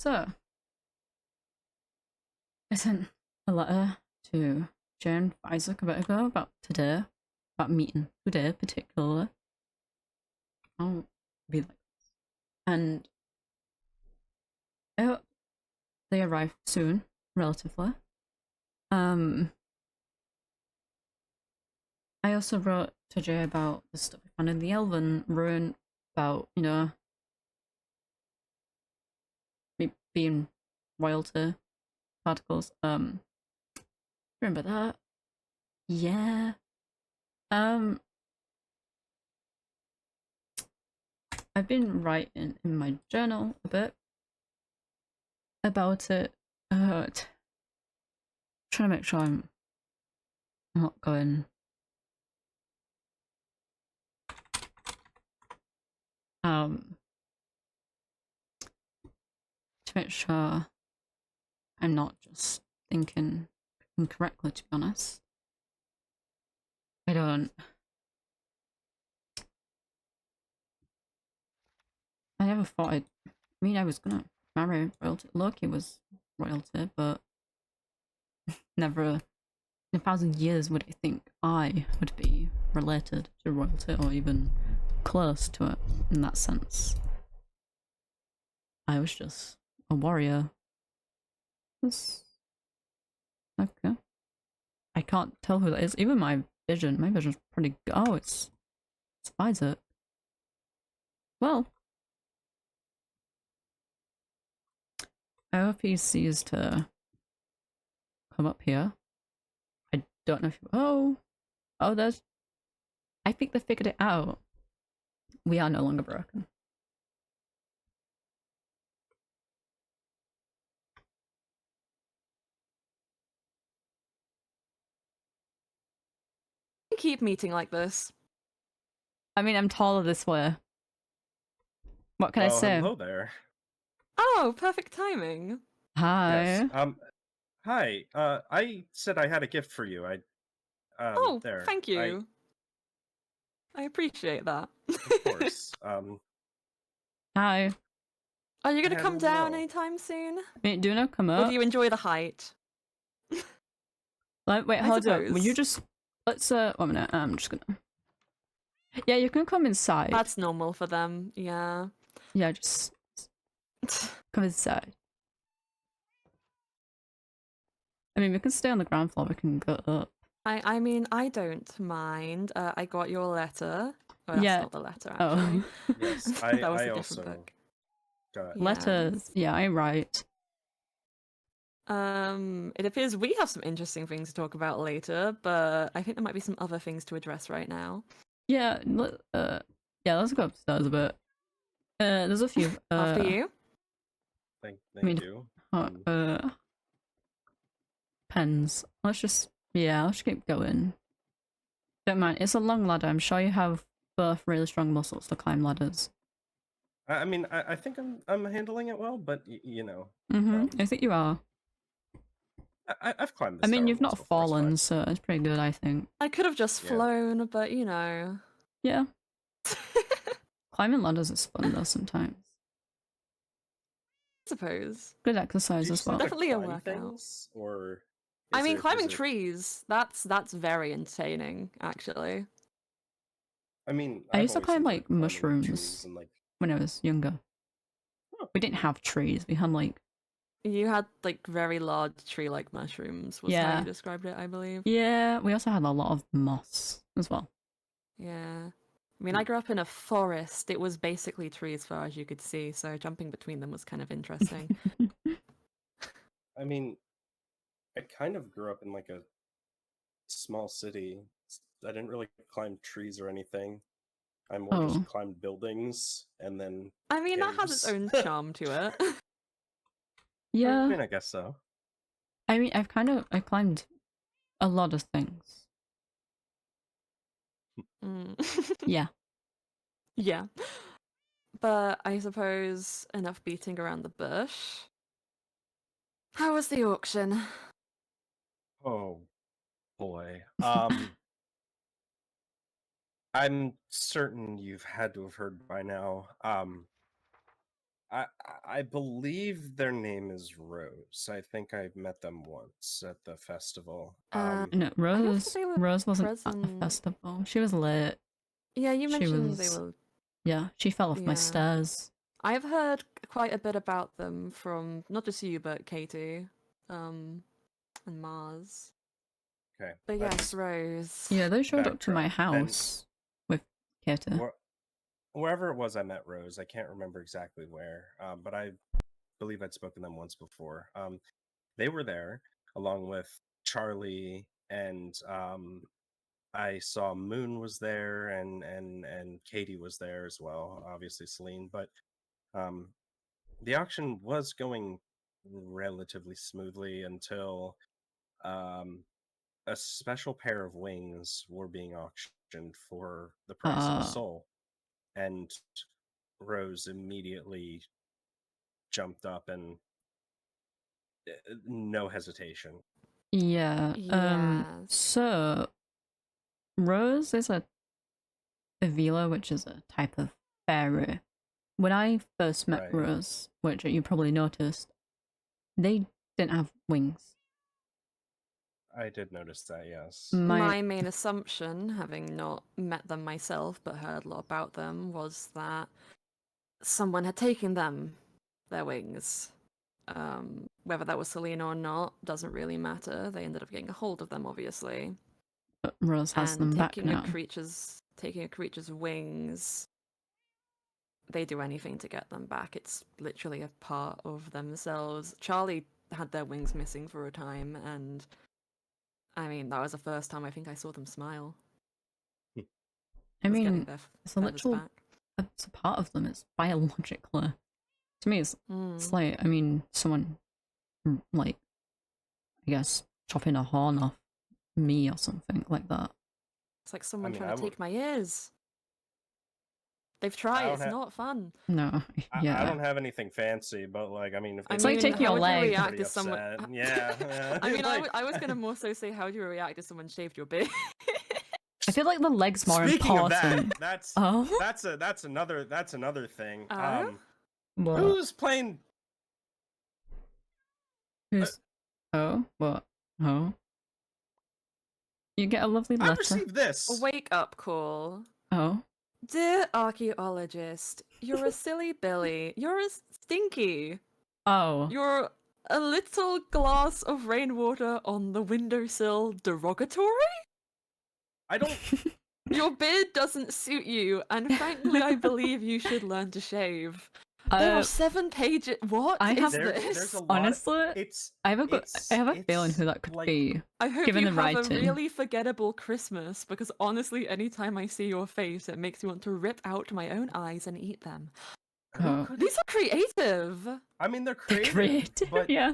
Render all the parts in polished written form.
So, I sent a letter to Jane Isaac a bit ago about today, about meeting today particularly. I'll be like this. And I hope they arrive soon, relatively. I also wrote to Jay about the stuff we found in the Elven ruin, about, me being royalty particles. Remember that? Yeah. I've been writing in my journal a bit about it. Trying to make sure I'm not going. To make sure I'm not just thinking incorrectly, to be honest. I never thought I was gonna marry royalty. Loki was royalty, but never in 1,000 years would I think I would be related to royalty or even close to it in that sense. I was just a warrior. Okay. I can't tell who that is. Even my vision's pretty good. Oh, it's Isaac. Well, I hope he sees to come up here. I don't know if oh, there's. I think they figured it out. We are no longer broken. Keep meeting like this. I mean, I'm taller this way. What can I say? Hello there. Oh, perfect timing. Hi. Yes. Hi. I said I had a gift for you. Oh, there. thank you. I appreciate that. Of course. Hi. Are you gonna Yeah, come no, down no. anytime soon? Wait, do you know come Or up? do you enjoy the height? Like, wait, I hold up. suppose. Will you just let's 1 minute. I'm just gonna. Yeah, you can come inside. That's normal for them. Yeah. Yeah, just come inside. I mean, we can stay on the ground floor. We can go up. I mean, I don't mind. I got your letter. Oh, that's Yeah. not the letter, actually. Oh. Yes, that was I a also different book. got Letters. Yeah, I write. It appears we have some interesting things to talk about later, but I think there might be some other things to address right now. Yeah, yeah, let's go upstairs a bit. There's a few. After you. Thank mean, you. Pens. Let's just keep going. Don't mind. It's a long ladder. I'm sure you have both really strong muscles to climb ladders. I mean, I think I'm handling it well, but you know. I think you are. I've climbed this. I mean, tower you've once not before, fallen, so it's pretty good, I think. I could have just flown, but you know. Yeah. Climbing ladders is fun though sometimes. I suppose. Good exercise as well. Definitely a workout. Or I mean, climbing trees, that's very entertaining, actually. I mean, I used to climb like mushrooms and, when I was younger. Oh. We didn't have trees. We had like you had like very large tree-like mushrooms. Was how you described it, I believe. Yeah, we also had a lot of moss as well. Yeah. I mean, I grew up in a forest. It was basically trees as far as you could see, so jumping between them was kind of interesting. I mean, I kind of grew up in like a small city. I didn't really climb trees or anything. I more just climbed buildings and then. I mean, that has its own charm to it. Yeah. I mean, I guess so. I mean, I climbed a lot of things. Yeah. Yeah. But I suppose enough beating around the bush. How was the auction? Oh, boy. I'm certain you've had to have heard by now. I believe their name is Rose. I think I met them once at the festival. No, I don't think Rose. they were Rose wasn't at the present. festival. She was late. Yeah, you She mentioned they was- were. Yeah, she fell off my Yeah. stairs. I've heard quite a bit about them from not just you, but Katie, and Mars. Okay. But let's yes, Rose. Yeah, they showed up to my backtrack. house with Katie. Wherever it was I met Rose, I can't remember exactly where, but I believe I'd spoken to them once before. They were there along with Charlie, and I saw Moon was there, and Katie was there as well. Obviously Celine, but the auction was going relatively smoothly until a special pair of wings were being auctioned for the price of a soul, and Rose immediately jumped up and no hesitation. Yeah. Yes. So Rose is a Avila, which is a type of fairy. When I first met Right. Rose, which you probably noticed, they didn't have wings. I did notice that, yes. My main assumption, having not met them myself but heard a lot about them, was that someone had taken them, their wings. Whether that was Selena or not doesn't really matter. They ended up getting a hold of them, obviously. But Rose has And them back taking now. taking a creature's wings, they do anything to get them back. It's literally a part of themselves. Charlie had their wings missing for a time, and I mean, that was the first time I think I saw them smile. I Was getting mean, their it's a feathers literal, back. it's a part of them. It's biologically. To me, it's like, I mean, someone, like, I guess, chopping a horn off me or something like that. It's like someone mean, trying to take my ears. They've tried. It's not fun. No, yeah. I don't have anything fancy, but like, I mean, if It's like taking your how would leg. you react Pretty if someone? upset. Yeah. I mean, Like- I was gonna more so say, how would you react if someone shaved your beard? I feel like the leg's more Speaking important. of that, Oh? that's another thing. What? Who's playing? Who's... Oh? What? Oh? You get a lovely letter. I received this. Wake up call. Oh? Dear archaeologist, you're a silly Billy. You're a stinky. Oh. You're a little glass of rainwater on the windowsill derogatory? I don't. Your beard doesn't suit you, and frankly, I believe you should learn to shave. There are 7 pages. What I is have- this? There's a lot. Honestly, I have a feeling it's who that could like- be. I hope given you the have a writing. really forgettable Christmas, because honestly, anytime I see your face, it makes me want to rip out my own eyes and eat them. Oh. These are creative. I mean, they're creative. Creative, but yeah.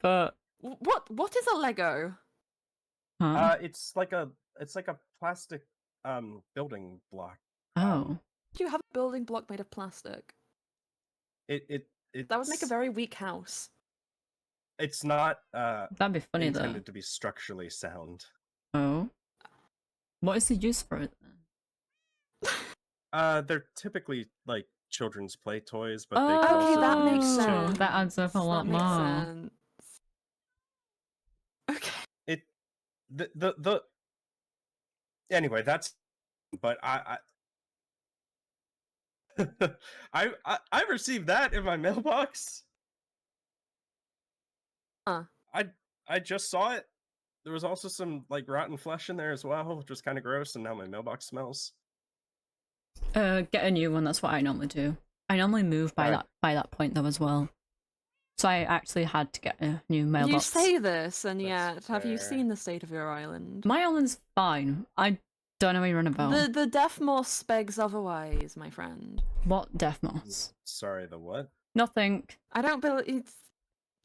But What is a Lego? huh? it's like a plastic building block. Oh. Do you have a building block made of plastic? That That would make a very weak house. It's not That'd be funny intended to be structurally sound. though. Oh. What is the use for it then? They're typically like children's play toys, but Oh, they can also that be makes used sense. to That adds up a lot That makes more. sense. Okay. the anyway, that's but I received that in my mailbox. Huh. I just saw it. There was also some like rotten flesh in there as well, which was kind of gross, and now my mailbox smells. Get a new one. That's what I normally do. I normally move by that point though as well. So I actually had to get a new mailbox. You say this, and That's yet, have you fair. seen the state of your island? My island's fine. I don't know what you're on about. The death moss begs otherwise, my friend. What death moss? Sorry, the what? Nothing. I don't believe it's.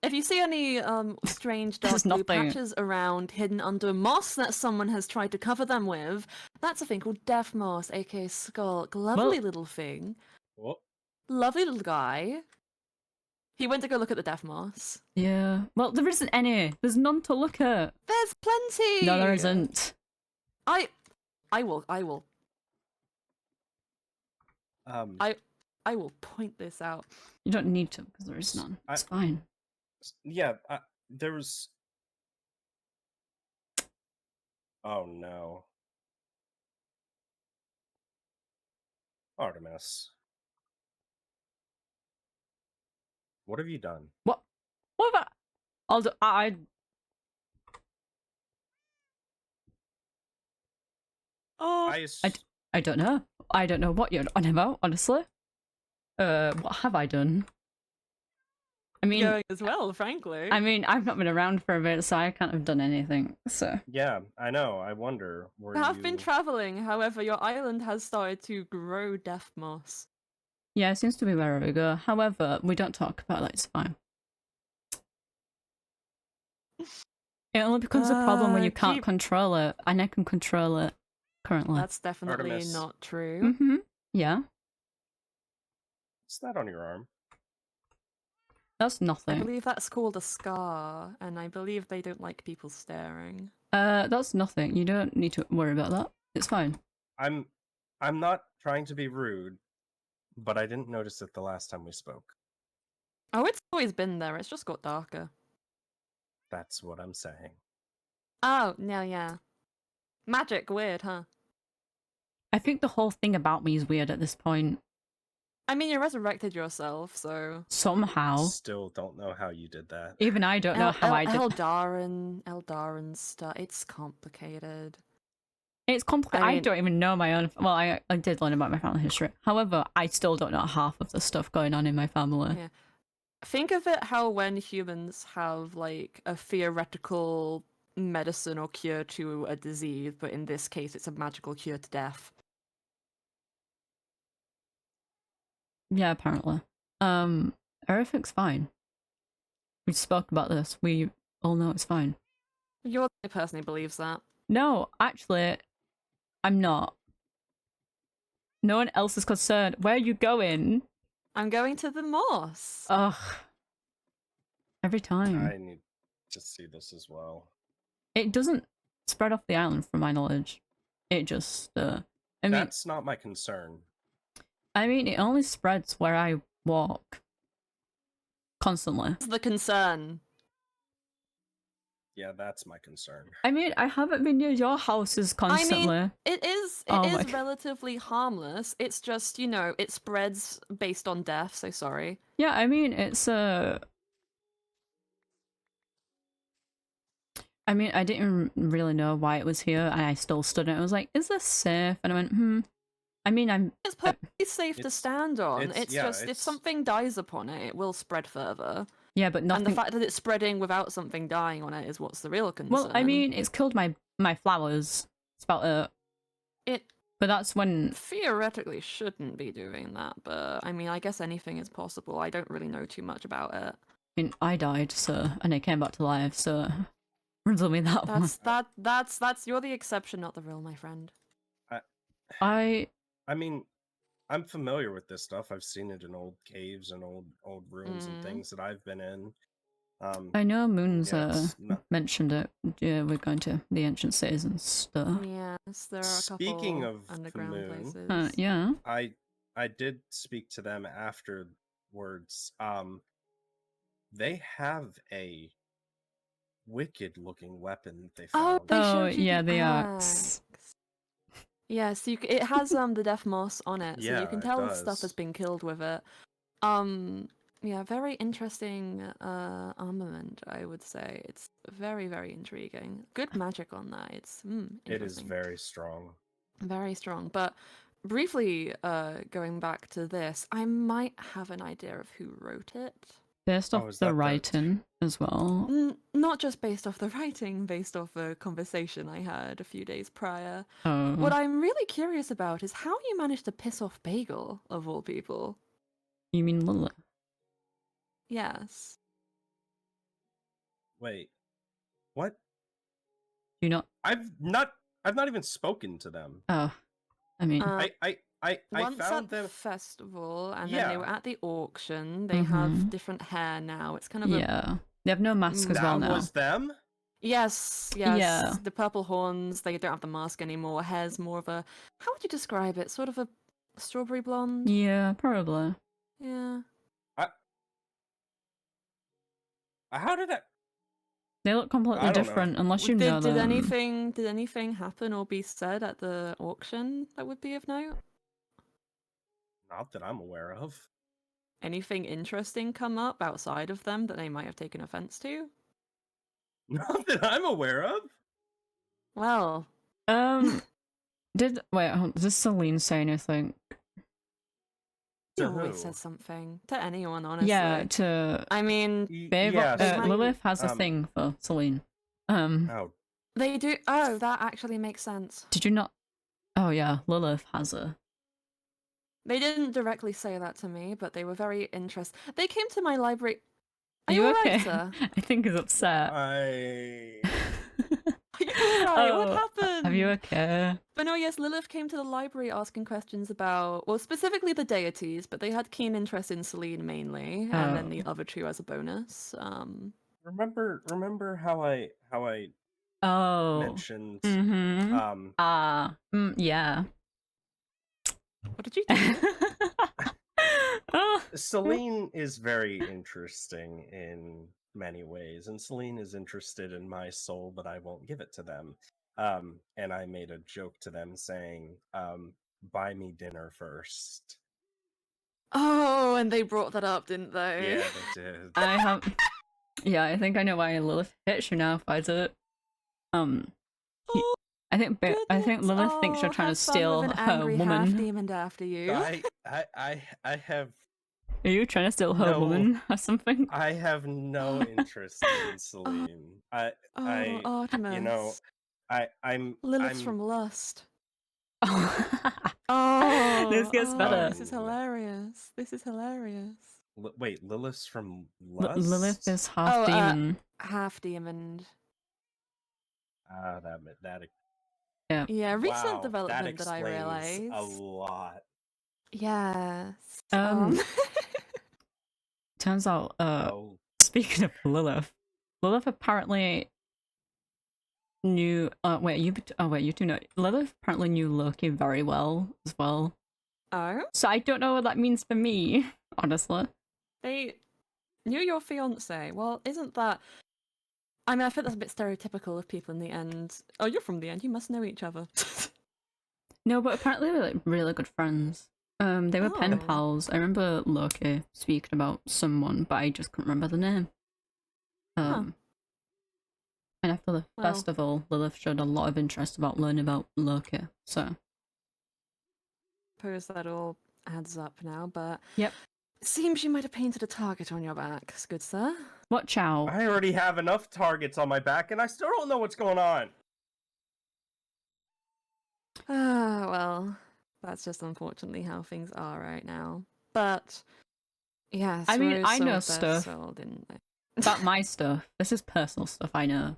If you see any strange dark There's blue nothing. patches around hidden under moss that someone has tried to cover them with, that's a thing called death moss, aka skulk. Lovely little thing. What? Lovely little guy. He went to go look at the death moss. Yeah. Well, there isn't any. There's none to look at. There's plenty. No, there isn't. I will. I will point this out. You don't need to because there is none. It's fine. Yeah, there was. Oh no, Artemis, what have you done? What? What about? I'll do, Oh, I don't know. I don't know what you're on about, honestly. What have I done? I mean, going as well, frankly. I mean, I've not been around for a bit, so I can't have done anything. So Yeah, I know. I wonder where I have been traveling. However, your island has started to grow death moss. yeah, it seems to be wherever we go. However, we don't talk about that. It's fine. It only becomes a problem when you can't control it, and I can control it currently. That's definitely Artemis. not true. Mm-hmm. Yeah. What's that on your arm? That's nothing. I believe that's called a scar, and I believe they don't like people staring. That's nothing. You don't need to worry about that. It's fine. I'm not trying to be rude, but I didn't notice it the last time we spoke. Oh, it's always been there. It's just got darker. That's what I'm saying. Oh, no, yeah. Magic, weird, huh? I think the whole thing about me is weird at this point. I mean, you resurrected yourself, so... Somehow. Still don't know how you did that. Even I don't know how I did Eldarin stuff, it's complicated. It's complicated. I I mean- don't even know my own... Well, I did learn about my family history. However, I still don't know half of the stuff going on in my family. Yeah. Think of it how when humans have, like, a theoretical medicine or cure to a disease, but in this case it's a magical cure to death. Yeah, apparently. Everything's fine. We spoke about this. We all know it's fine. You're the only person who believes that. No, actually, I'm not. No one else is concerned. Where are you going? I'm going to the moss. Ugh. Every time. I need to see this as well. It doesn't spread off the island from my knowledge. It just, I mean... That's not my concern. I mean, it only spreads where I walk. Constantly. That's the concern. Yeah, that's my concern. I mean, I haven't been near your houses constantly. I mean, it is relatively harmless. It's just, you know, it spreads based on death, so sorry. Yeah, I mean, it's I mean, I didn't really know why it was here, and I still stood it. I was like, is this safe? And I went, I mean, It's perfectly safe to stand on. It's just, if it's- something dies upon it, it will spread further. Yeah, but nothing... And the fact that it's spreading without something dying on it is what's the real concern. Well, I mean, it's killed my flowers. It's about it. It But that's when... theoretically shouldn't be doing that, but I mean, I guess anything is possible. I don't really know too much about it. I mean, I died, so... And it came back to life, so... Riddle me that one. That's you're the exception, not the rule, my friend. I mean, I'm familiar with this stuff. I've seen it in old caves and old rooms and things that I've been in. I know Moon's it's mentioned it. Yeah, we're going to the ancient cities and stuff. Yes, there are a couple Speaking of underground Moon, places. Yeah. I did speak to them afterwards. They have a wicked-looking weapon that they found. They showed you yeah, the axe. Yes, it has the death moss on it, so Yeah, you can it tell the does. stuff has been killed with it. Yeah, very interesting armament, I would say. It's very, very intriguing. Good magic on that. It's It is interesting. very strong. Very strong. But briefly, going back to this, I might have an idea of who wrote it. Based off is that the the- writing as well. Not just based off the writing, based off a conversation I had a few days prior. Oh. What I'm really curious about is how you managed to piss off Bagel, of all people. You mean Lilith? Yes. Wait, what? Do you not? I've not even spoken to them. Oh. I mean... I Once found at them. the festival, and then Yeah. they were at the auction. They have different hair now. It's kind of yeah. They have no mask as well That now. was them. Yes. Yeah. The purple horns. They don't have the mask anymore. Hair's more of a. How would you describe it? Sort of a Strawberry blonde. Yeah, probably. Yeah. How did that? They look completely I don't know. different unless you know Did them. anything happen or be said at the auction that would be of note? Not that I'm aware of. Anything interesting come up outside of them that they might have taken offense to? Not that I'm aware of. Well, Did Celine say anything? he To always who? says something to anyone, honestly. Yeah, to I mean, Babe, Yeah, Lilith has a thing for Celine. Oh, they do. Oh, that actually makes sense. Did you not? Oh yeah, Lilith has a. They didn't directly say that to me, but they were very interested. They came to my library. Are you alright, okay? sir? I think he's upset. I. Are you alright? What Oh, happened? Are you okay? But no, yes, Lilith came to the library asking questions about, well, specifically the deities, but they had keen interest in Selene mainly, and then the other two as a bonus. Remember how I mentioned Mm-hmm. Yeah. What did you do? Oh. Celine is very interesting in many ways, and Celine is interested in my soul, but I won't give it to them. And I made a joke to them saying, buy me dinner first. Oh, and they brought that up, didn't they? Yeah, they did. Yeah, I think I know why Lilith hits you now if I did it. I think Lilith thinks you're trying to steal an her angry woman. half-demon after you. I have. Are you trying to steal her woman or something? I have no interest in Celine. Artemis. You know, I'm Lilith's from Lust. This gets better. This is hilarious. Wait, Lilith's from Lust? Lilith is half demon. Half demon. That Yeah, recent wow, development that I explains realized. a lot. Yes. Turns out, speaking of Lilith apparently knew. You two know. Lilith apparently knew Loki very well as well. Oh. So I don't know what that means for me, honestly. They knew your fiance. Well, isn't that? I mean, I think that's a bit stereotypical of people in the end. Oh, you're from the end. You must know each other. No, but apparently they're like really good friends. They were pen pals. I remember Loki speaking about someone, but I just couldn't remember the name. And after the festival, Lilith showed a lot of interest about learning about Loki. So, suppose that all adds up now. But yep, seems you might have painted a target on your back, good sir. Watch out! I already have enough targets on my back, and I still don't know what's going on. Ah, well. That's just unfortunately how things are right now. But yes, I mean, I know stuff soul, didn't they? About my stuff. This is personal stuff. I know.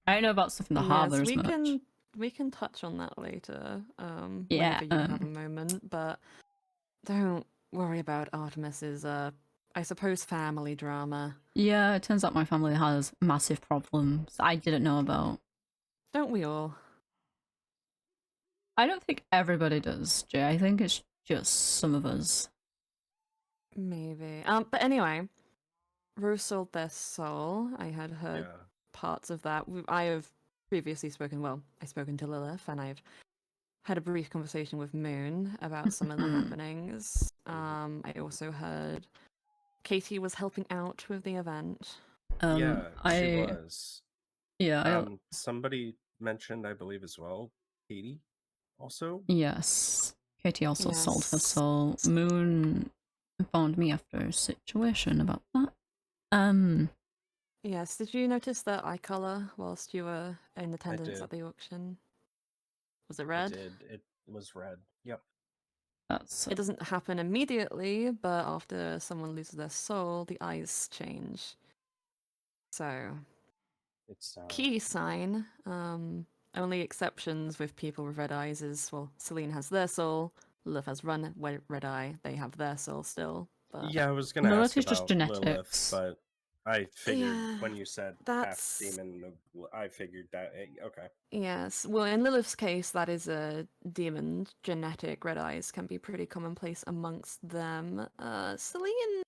I know about stuff in the harbor as much. We can touch on that later. Yeah, whenever you have a moment. But don't worry about Artemis's. I suppose family drama. Yeah, it turns out my family has massive problems I didn't know about. Don't we all? I don't think everybody does, Jay. I think it's just some of us. Maybe. But anyway, Rose sold their soul. I had heard parts of that. I have previously spoken. Well, I've spoken to Lilith, and I've had a brief conversation with Moon about some of the happenings. I also heard Katie was helping out with the event. Yeah, she was. Yeah. Somebody mentioned, I believe, as well, Katie. Also? Yes. Katie also sold her soul. Moon informed me after a situation about that. Yes, did you notice that eye colour whilst you were in attendance at the auction? Was it red? I did. It was red. Yep. It doesn't happen immediately, but after someone loses their soul, the eyes change. So it's key sign. Only exceptions with people with red eyes is, well, Celine has their soul, Lilith has red eye, they have their soul still. But yeah, I was gonna ask about just genetics. Lilith, but I figured Yeah, when you said half that's- demon, I figured that. Okay. Yes, well, in Lilith's case, that is a demon. Genetic red eyes can be pretty commonplace amongst them. Celine,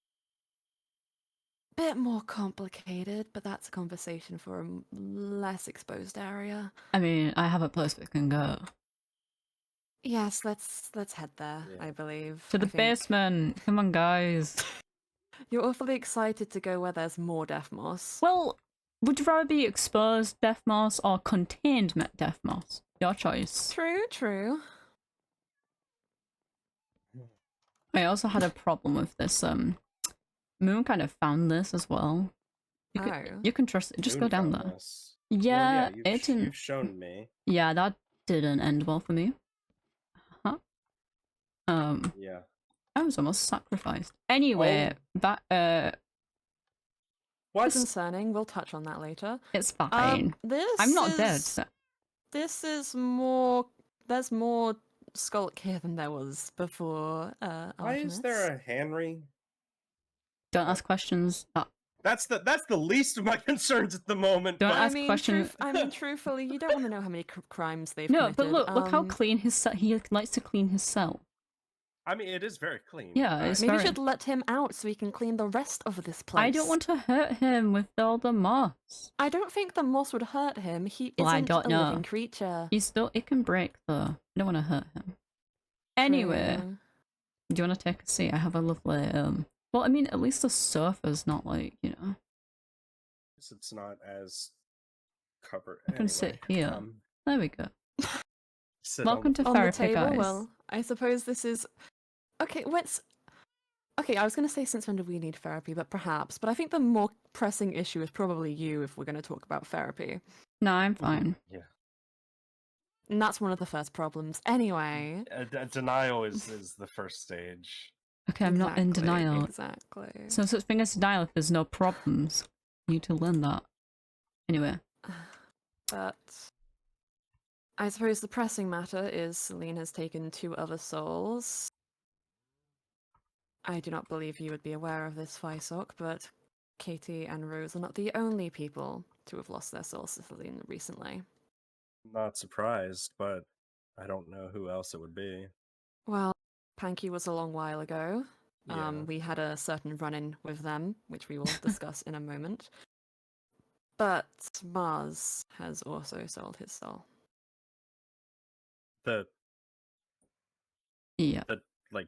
bit more complicated, but that's a conversation for a less exposed area. I mean, I have a place we can go. Yes, let's head there. Yeah. I believe To the I think basement. Come on, guys. You're awfully excited to go where there's more death moss. Well, would you rather be exposed death moss or contained death moss? Your choice. True. I also had a problem with this. Moon kind of found this as well. You can trust it. Just Moon go down found there. this. Yeah, Well, it didn't. you've shown me. Yeah, that didn't end well for me. Huh? Yeah. I was almost sacrificed. Anyway, that What? Concerning. We'll touch on that later. it's fine. This I'm not dead. is- So. This is more. There's more Skulk here than there was before. Why Artemis. is there a Henry? Don't ask questions. That's the least of my concerns at the moment. Don't but- ask questions. Truthfully, you don't want to know how many crimes they've No, committed. but look how clean his cell. He likes to clean his cell. I mean, it is very clean. Yeah, it's Maybe very... we should let him out so we can clean the rest of this place. I don't want to hurt him with all the moss. I don't think the moss would hurt him. He Well, I isn't don't a know. living creature. He's still... It can break, though. I don't want to hurt him. Anyway, True. do you want to take a seat? I have a lovely... Well, I mean, at least the sofa's not like, you know... It's not as covered. I can sit here. There we go. sit Welcome to On the therapy, table, guys. well, I suppose this is... Okay, let's... Okay, I was going to say since when do we need therapy, but perhaps. But I think the more pressing issue is probably you if we're going to talk about therapy. No, I'm fine. Yeah. And that's one of the first problems. Anyway. Denial is the first stage. Okay, I'm not in denial. Exactly. There's no such thing as denial if there's no problems. You need to learn that. Anyway. But I suppose the pressing matter is Celine has taken 2 other souls. I do not believe you would be aware of this, Fysok, but Katie and Rose are not the only people to have lost their souls to Celine recently. Not surprised, but I don't know who else it would be. Well, Panky was a long while ago. Yeah. We had a certain run-in with them, which we will discuss in a moment. But Mars has also sold his soul. The Yeah. like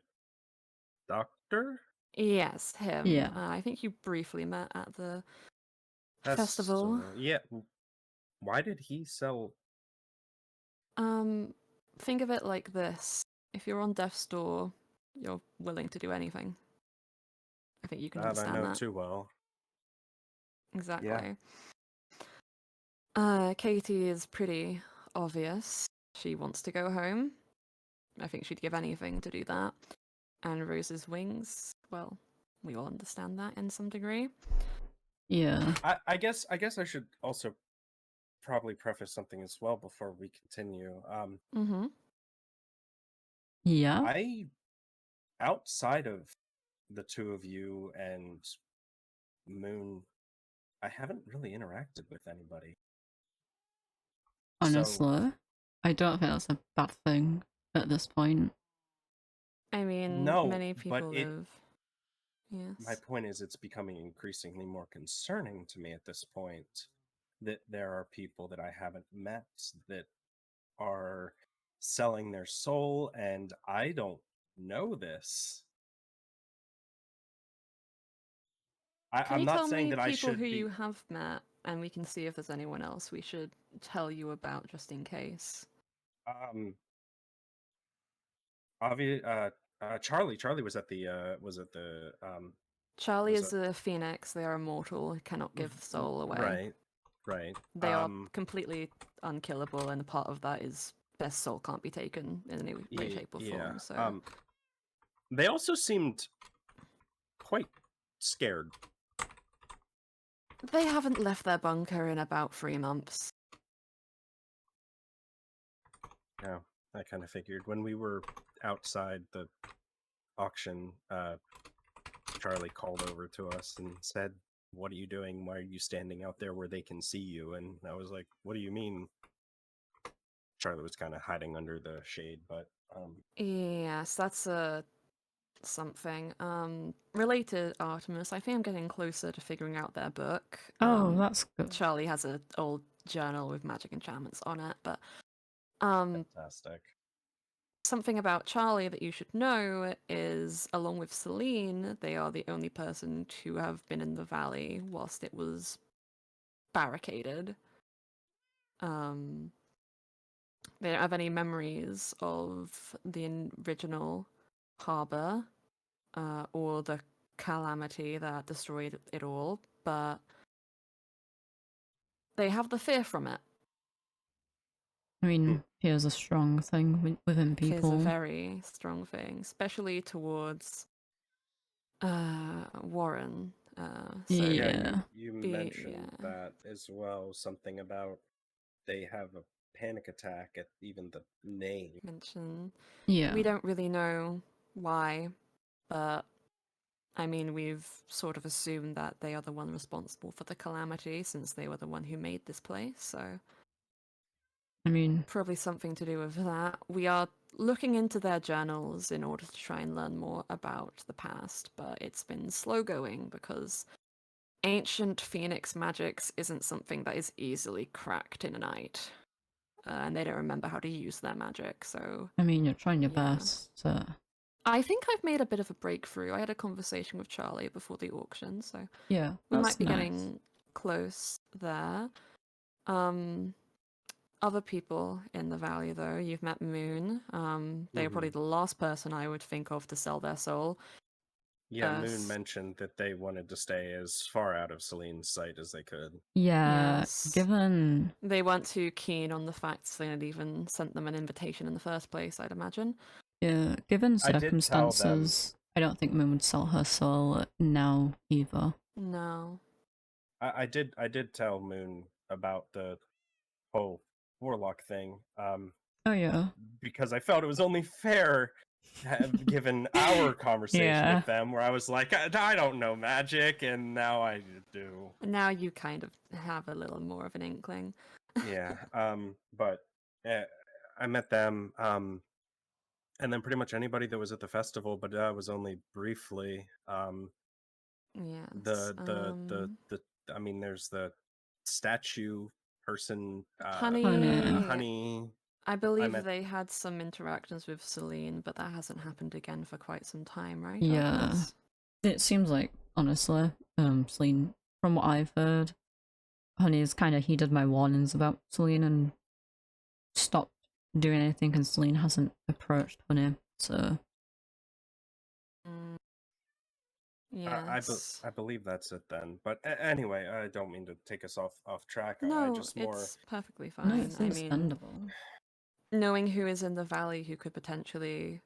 doctor Yes, him. Yeah. I think you briefly met at the festival. Yeah. Why did he sell? Think of it like this. If you're on death's door, you're willing to do anything. I think you can That I understand know that. too well. Exactly. Katie is pretty obvious. She wants to go home. I think she'd give anything to do that. And Rose's wings, well, we all understand that in some degree. Yeah. I guess I should also probably preface something as well before we continue. Yeah. I, outside of the 2 of you and Moon, I haven't really interacted with anybody. Honestly, I don't think that's a bad thing at this point. I mean, No, many but people it- live. Yes. My point is, it's becoming increasingly more concerning to me at this point that there are people that I haven't met that are selling their soul, and I don't know this. Can I'm you not tell saying me that I people should who be. you have met, and we can see if there's anyone else we should tell you about just in case. Charlie was at the Charlie was is a phoenix. They are immortal. Cannot give the soul away. Right. They are completely unkillable, and a part of that is their soul can't be taken in any way, shape, or form. So they also seemed quite scared. they haven't left their bunker in about 3 months. Yeah, I kind of figured when we were outside the auction, Charlie called over to us and said what are you doing? Why are you standing out there where they can see you? And I was like, what do you mean? Charlie was kind of hiding under the shade, but Yes, that's something. Related Artemis, I think I'm getting closer to figuring out their book. Oh, that's good. Charlie has an old journal with magic enchantments on it, but fantastic. something about Charlie that you should know is, along with Celine, they are the only person to have been in the valley whilst it was barricaded. They don't have any memories of the original harbour or the calamity that destroyed it all, but they have the fear from it. I mean, fear's a strong thing within people. Fear's a very strong thing, especially towards Warren. Yeah. You mentioned that as well. Something about they have a panic attack at even the name. Yeah. We don't really know why, but I mean, we've sort of assumed that they are the one responsible for the calamity since they were the one who made this place, so I mean, probably something to do with that. We are looking into their journals in order to try and learn more about the past, but it's been slow going because ancient phoenix magics isn't something that is easily cracked in a night. And they don't remember how to use their magic, so... I mean, you're trying your best. I think I've made a bit of a breakthrough. I had a conversation with Charlie before the auction, so... Yeah, we might be getting close there. Other people in the valley, though, you've met Moon. They were probably the last person I would think of to sell their soul. Yeah, Moon mentioned that they wanted to stay as far out of Celine's sight as they could. Yeah, given... They weren't too keen on the fact Celine had even sent them an invitation in the first place, I'd imagine. Yeah, given circumstances, I don't think Moon would sell her soul now either. No. I did tell Moon about the whole warlock thing. Oh yeah. Because I felt it was only fair, given our conversation with them, where I was like, I don't know magic, and now I do. Now you kind of have a little more of an inkling. Yeah. But I met them, and then pretty much anybody that was at the festival, but that was only briefly. Yes. I mean, there's the statue person, Honey. I believe they had some interactions with Celine, but that hasn't happened again for quite some time, right? Yeah. It seems like, honestly, Celine, from what I've heard, Honey has kind of heeded my warnings about Celine and stopped doing anything, and Celine hasn't approached Honey, so... Yes. I believe that's it then. But anyway, I don't mean to take us off track. No, it's perfectly fine. No, it's understandable. Knowing who is in the valley who could potentially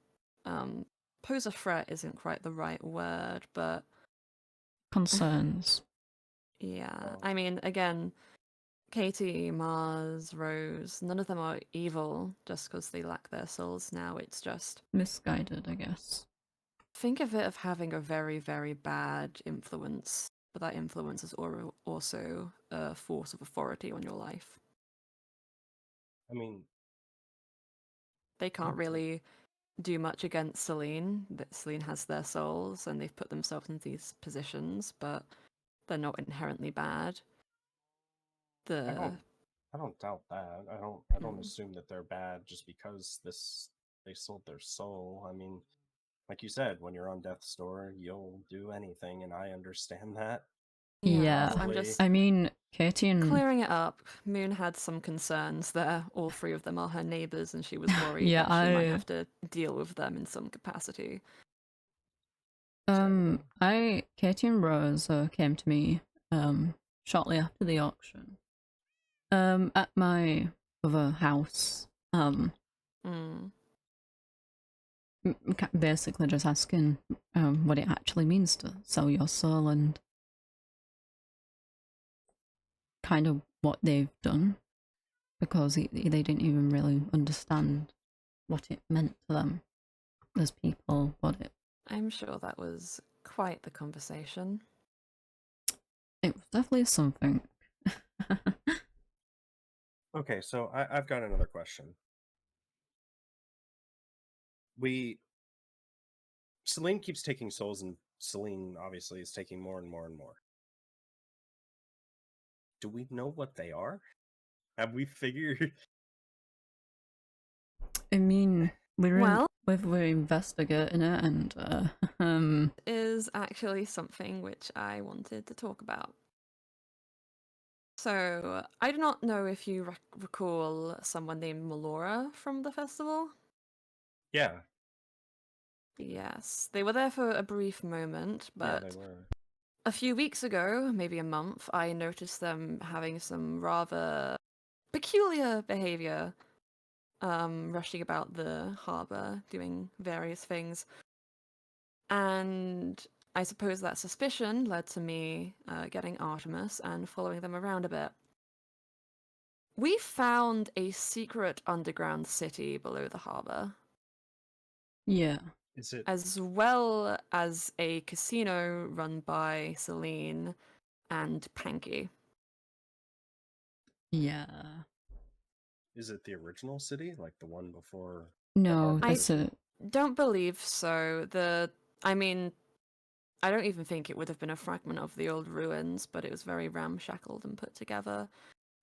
pose a threat isn't quite the right word, but... Concerns. Yeah. I mean, again, Katie, Mars, Rose, none of them are evil just because they lack their souls now. It's just... misguided, I guess. Think of it of having a very, very bad influence, but that influence is also a force of authority on your life. I mean... They can't really do much against Celine. Celine has their souls, and they've put themselves in these positions, but they're not inherently bad. I don't doubt that. I don't assume that they're bad just because they sold their soul. I mean, like you said, when you're on death's door, you'll do anything, and I understand that. Yeah, I mean, Katie and... Clearing it up, Moon had some concerns there. All three of them are her neighbours, and she was worried that she might have to deal with them in some capacity. Katie and Rose came to me shortly after the auction at my other house, basically just asking what it actually means to sell your soul and kind of what they've done, because they didn't even really understand what it meant to them as people. I'm sure that was quite the conversation. It was definitely something. Okay, so I've got another question. Celine keeps taking souls, and Celine obviously is taking more and more and more. Do we know what they are? Have we figured? I mean, Well, we're investigating it, and is actually something which I wanted to talk about. So, I do not know if you recall someone named Melora from the festival. Yeah, Yes, they were there for a brief moment, yeah, they but were. a few weeks ago, maybe a month, I noticed them having some rather peculiar behavior, rushing about the harbor, doing various things. And I suppose that suspicion led to me getting Artemis and following them around a bit. We found a secret underground city below the harbor, yeah, Is it? as well as a casino run by Celine and Panky. yeah. Is it the original city, like the one before the No, harbor? this is Don't believe so. I mean, I don't even think it would have been a fragment of the old ruins, but it was very ramshackled and put together.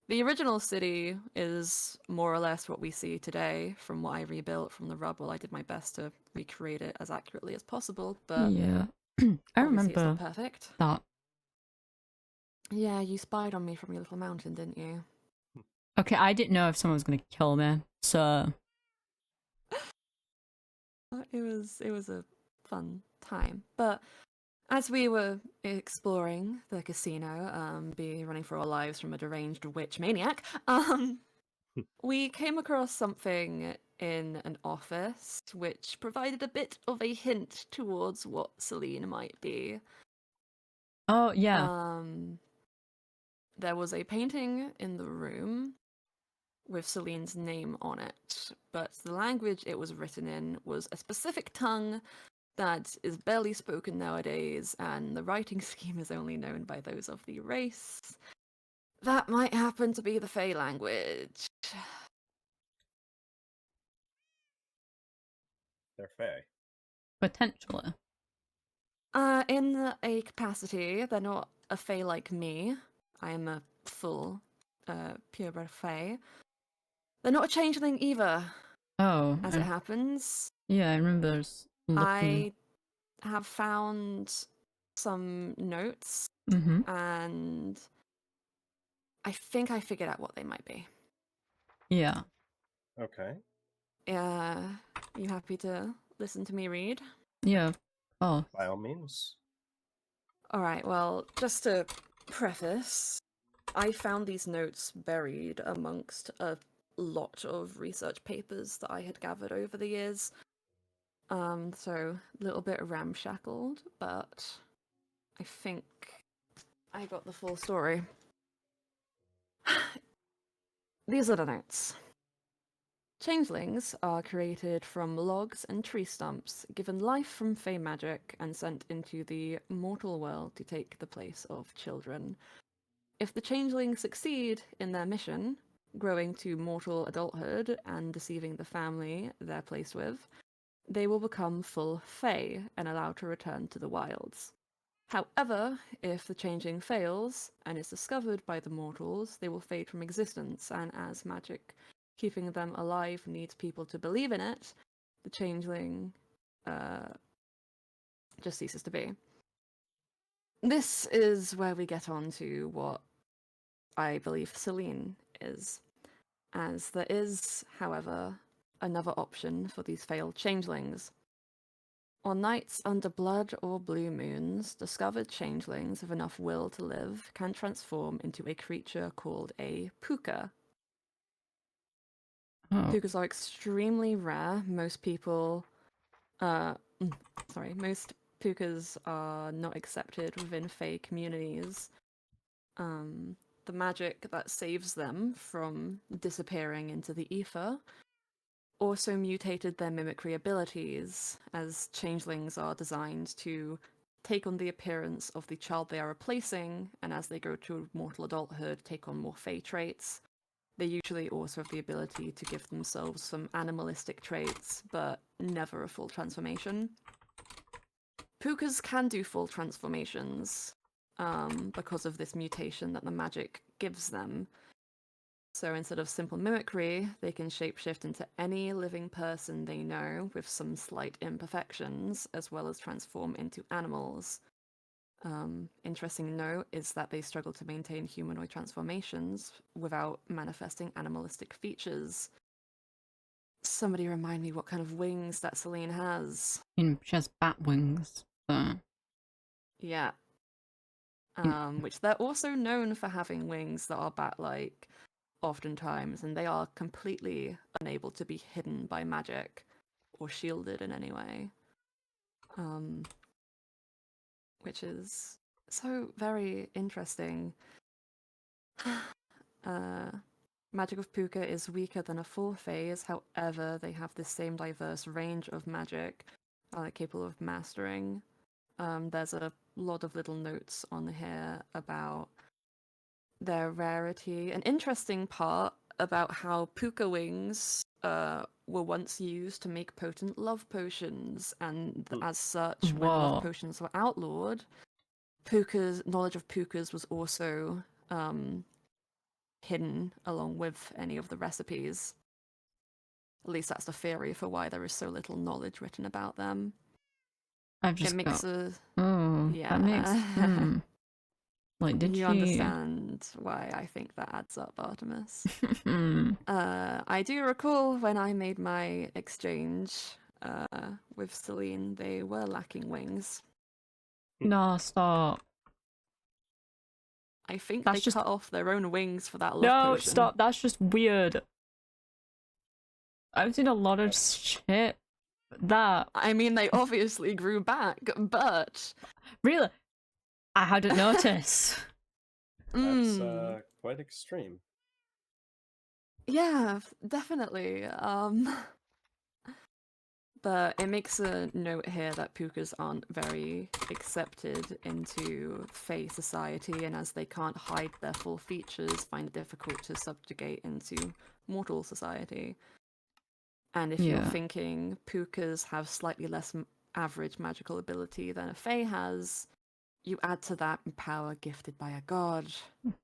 The original city is more or less what we see today from what I rebuilt from the rubble. I did my best to recreate it as accurately as possible, but yeah. I obviously it's not remember perfect. that. Yeah, you spied on me from your little mountain, didn't you? Okay, I didn't know if someone was gonna kill me, so It was a fun time. But as we were exploring the casino, be running for our lives from a deranged witch maniac, we came across something in an office which provided a bit of a hint towards what Celine might be. oh yeah. There was a painting in the room with Celine's name on it, but the language it was written in was a specific tongue that is barely spoken nowadays, and the writing scheme is only known by those of the race. That might happen to be the Fey language. They're Fae. Potentially. In a capacity, they're not a Fey like me. I am a full, purebred Fey. They're not a changeling either, Oh, as it happens. yeah, I remember looking. I have found some notes, Mm-hmm. and I think I figured out what they might be. Yeah. Okay. You happy to listen to me read? Yeah. Oh. By all means. All right, well, just to preface, I found these notes buried amongst a lot of research papers that I had gathered over the years. So a little bit ramshackled, but I think I got the full story. These are the notes. Changelings are created from logs and tree stumps, given life from fey magic, and sent into the mortal world to take the place of children. If the changelings succeed in their mission, growing to mortal adulthood and deceiving the family they're placed with, they will become full fey and allowed to return to the wilds. However, if the changeling fails and is discovered by the mortals, they will fade from existence, and as magic keeping them alive needs people to believe in it, the changeling just ceases to be. This is where we get on to what I believe Celine is, as there is, however, another option for these failed changelings. On nights under blood or blue moons, discovered changelings with enough will to live can transform into a creature called a puka. Oh. Pukas are extremely rare. Most pukas are not accepted within Fey communities. The magic that saves them from disappearing into the ether also mutated their mimicry abilities, as changelings are designed to take on the appearance of the child they are replacing, and as they grow to mortal adulthood, take on more Fey traits. They usually also have the ability to give themselves some animalistic traits, but never a full transformation. Pukas can do full transformations because of this mutation that the magic gives them. So instead of simple mimicry, they can shapeshift into any living person they know with some slight imperfections, as well as transform into animals. Interesting note is that they struggle to maintain humanoid transformations without manifesting animalistic features. Somebody remind me what kind of wings that Celine has. She has bat wings. So. Yeah. Which they're also known for having wings that are bat-like, oftentimes, and they are completely unable to be hidden by magic or shielded in any way. Which is so very interesting. Magic of Puka is weaker than a full phase, however, they have the same diverse range of magic capable of mastering. There's a lot of little notes on here about their rarity. An interesting part about how puka wings were once used to make potent love potions, and as such, when love potions were outlawed, knowledge of pukas was also hidden along with any of the recipes. At least that's the theory for why there is so little knowledge written about them. I've just That makes Like, did you understand why I think that adds up, Artemis? I do recall when I made my exchange with Celine, they were lacking wings. No, stop. I think they cut off their own wings for that love potion. No, stop. That's just weird. I've seen a lot of shit that... I mean, they obviously grew back, but... Really? I hadn't noticed. That's quite extreme. Yeah, definitely. But it makes a note here that pukas aren't very accepted into Fey society, and as they can't hide their full features, find it difficult to subjugate into mortal society. And if you're thinking pukas have slightly less average magical ability than a Fey has, you add to that power gifted by a god.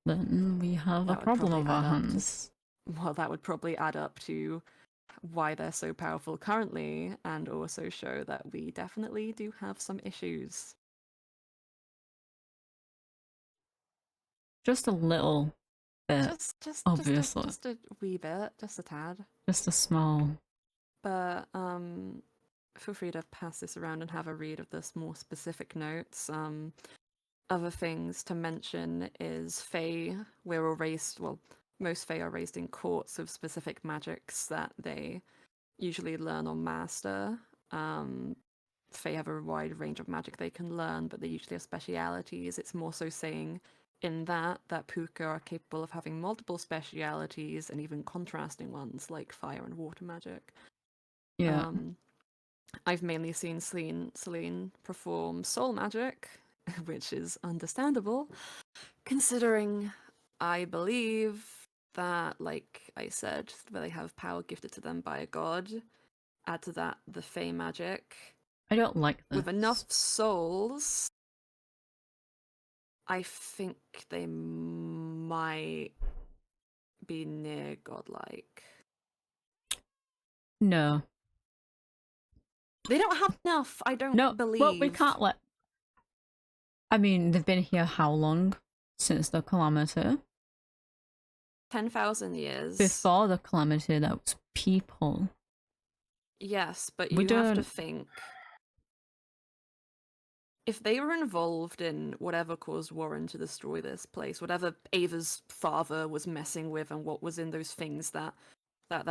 Then we have a problem on our hands. Well, that would probably add up to why they're so powerful currently, and also show that we definitely do have some issues. Just a little bit, obviously. Just a wee bit, just a tad. Just a small. But feel free to pass this around and have a read of this more specific notes. Other things to mention is Fae. We're all raised, well, most Fae are raised in courts of specific magics that they usually learn or master. Fae have a wide range of magic they can learn, but they usually have specialities. It's more so saying in that Puka are capable of having multiple specialities and even contrasting ones like fire and water magic. Yeah. I've mainly seen Celine perform soul magic, which is understandable, considering I believe that, like I said, where they have power gifted to them by a god, add to that the Fey magic. I don't like this. With enough souls, I think they might be near godlike. No. They don't have enough, I don't believe. Well, we can't let... I mean, they've been here how long? Since the Calamity? 10,000 years. Before the Calamity, that was people. Yes, but you have to think. If they were involved in whatever caused Warren to destroy this place, whatever Ava's father was messing with and what was in those things that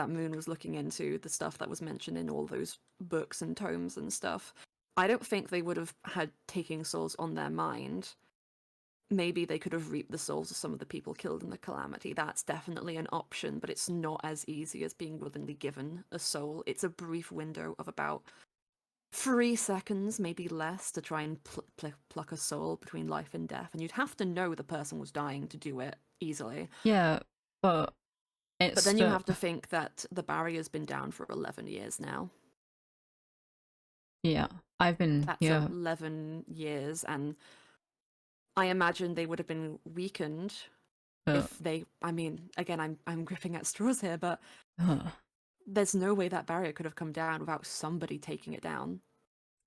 moon was looking into, the stuff that was mentioned in all those books and tomes and stuff, I don't think they would have had taking souls on their mind. Maybe they could have reaped the souls of some of the people killed in the Calamity. That's definitely an option, but it's not as easy as being willingly given a soul. It's a brief window of about 3 seconds, maybe less, to try and pluck a soul between life and death, and you'd have to know the person was dying to do it easily. Yeah, but it's But then you have to think that the barrier's been down for 11 years now. Yeah, I've been That's here. 11 years, and I imagine they would have been weakened if they. I mean, again, I'm gripping at straws here, but there's no way that barrier could have come down without somebody taking it down.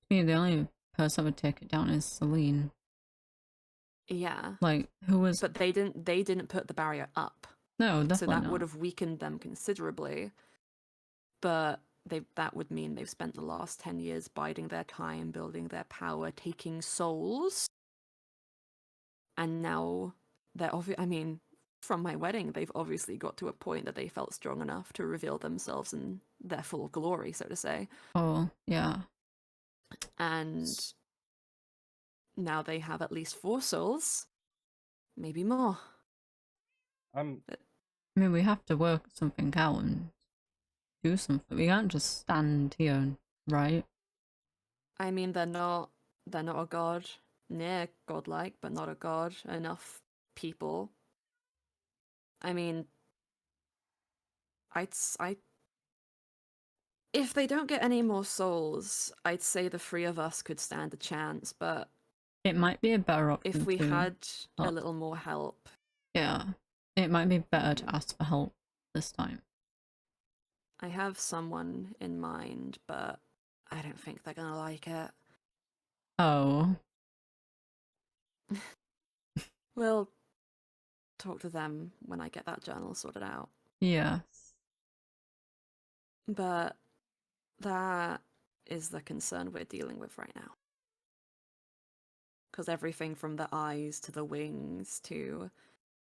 I mean, the only person that would take it down is Celine. Yeah. Like, who was? But they didn't put the barrier up. No, definitely so that not. would have weakened them considerably. But that would mean they've spent the last 10 years biding their time, building their power, taking souls. And now they're I mean, from my wedding, they've obviously got to a point that they felt strong enough to reveal themselves in their full glory, so to say. Oh, yeah. And now they have at least 4 souls, maybe more. I mean, we have to work something out and do something. We can't just stand here, right? I mean, they're not a god, near godlike, but not a god. Enough people. I mean, I if they don't get any more souls, I'd say the 3 of us could stand a chance, but it might be a better option if we had help. a little more help. Yeah, it might be better to ask for help this time. I have someone in mind, but I don't think they're gonna like it. Oh. We'll talk to them when I get that journal sorted out. Yes. But that is the concern we're dealing with right now. Because everything from the eyes to the wings to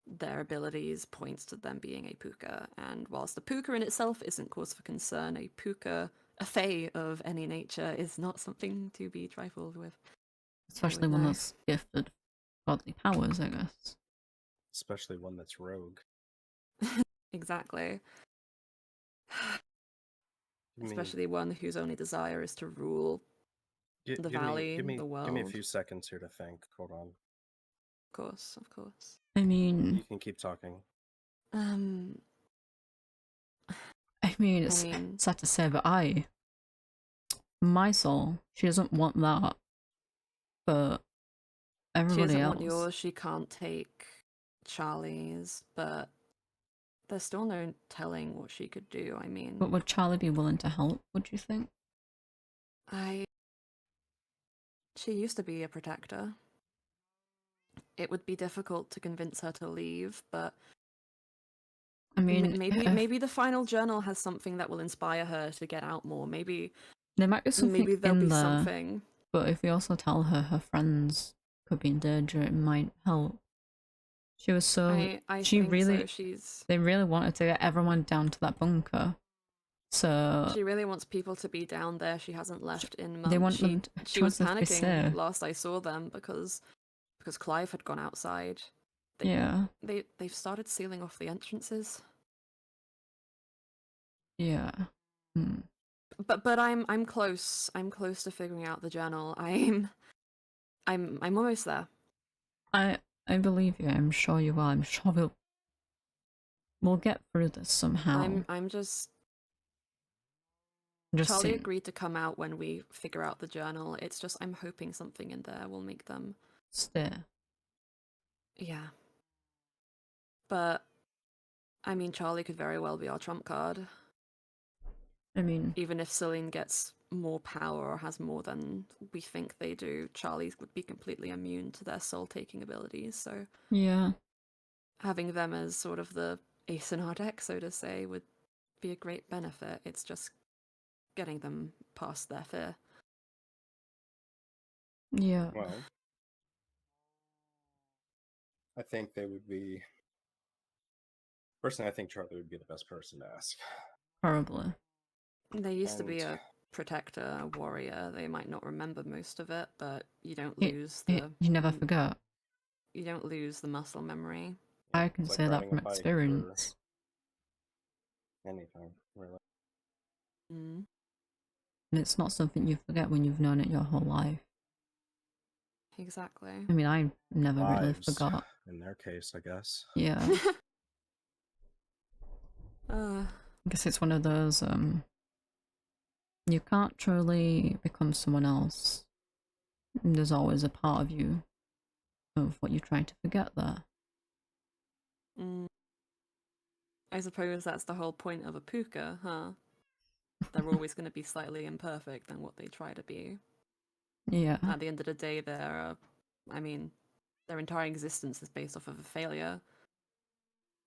their abilities points to them being a puka. And whilst the puka in itself isn't cause for concern, a puka, a fae of any nature, is not something to be trifled with. Especially one that's gifted godly powers, I guess. Especially one that's rogue. Exactly. Especially one whose only desire is to rule the valley, the world. Give me a few seconds here to think. Hold on. Of course, of course. I mean... You can keep talking. I mean, it's sad to say, but my soul, she doesn't want that. But everybody she doesn't else... want yours, she can't take Charlie's, but there's still no telling what she could do, I mean... But would Charlie be willing to help, would you think? She used to be a protector. It would be difficult to convince her to leave, but... I mean... Maybe the final journal has something that will inspire her to get out more. Maybe... There might be something maybe there'll in be there, something. But if we also tell her her friends could be in danger, it might help. She was so... she really... So. They really wanted to get everyone down to that bunker. So... She really wants people to be down there. She hasn't left in months. They want she was panicking last I saw them because Clive had gone outside. They've started sealing off the entrances. Yeah. But I'm close. I'm close to figuring out the journal. I'm almost there. I believe you. I'm sure you are. I'm sure we'll get through this somehow. I'm just Charlie agreed to come out when we figure out the journal. It's just I'm hoping something in there will make them stay. Yeah. But I mean, Charlie could very well be our trump card. I mean, even if Celine gets more power or has more than we think they do, Charlie would be completely immune to their soul-taking abilities, so... Yeah. Having them as sort of the ace in our deck, so to say, would be a great benefit. It's just getting them past their fear. Yeah. Well, I think they would be... Personally, I think Charlie would be the best person to ask. Probably. They used to be a protector, a warrior. They might not remember most of it, but you don't lose You never forget. You don't lose the muscle memory. I can say that from experience. Anytime, really. And it's not something you forget when you've known it your whole life. Exactly. I mean, I never really Lives, forgot. in their case, I guess. Yeah. I guess it's one of those, you can't truly become someone else. There's always a part of you of what you're trying to forget there. I suppose that's the whole point of a puka, huh? They're always going to be slightly imperfect than what they try to be. Yeah. At the end of the day, their entire existence is based off of a failure.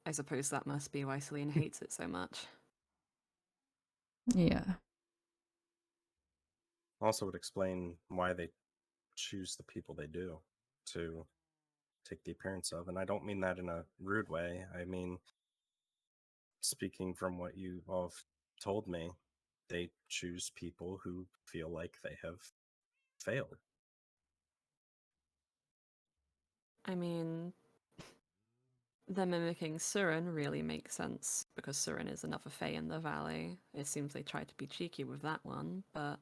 I suppose that must be why Celine hates it so much. Yeah. Also would explain why they choose the people they do to take the appearance of. And I don't mean that in a rude way. I mean, speaking from what you all have told me, they choose people who feel like they have failed. I mean, them mimicking Surin really makes sense, because Surin is another Fae in the valley. It seems they tried to be cheeky with that one, but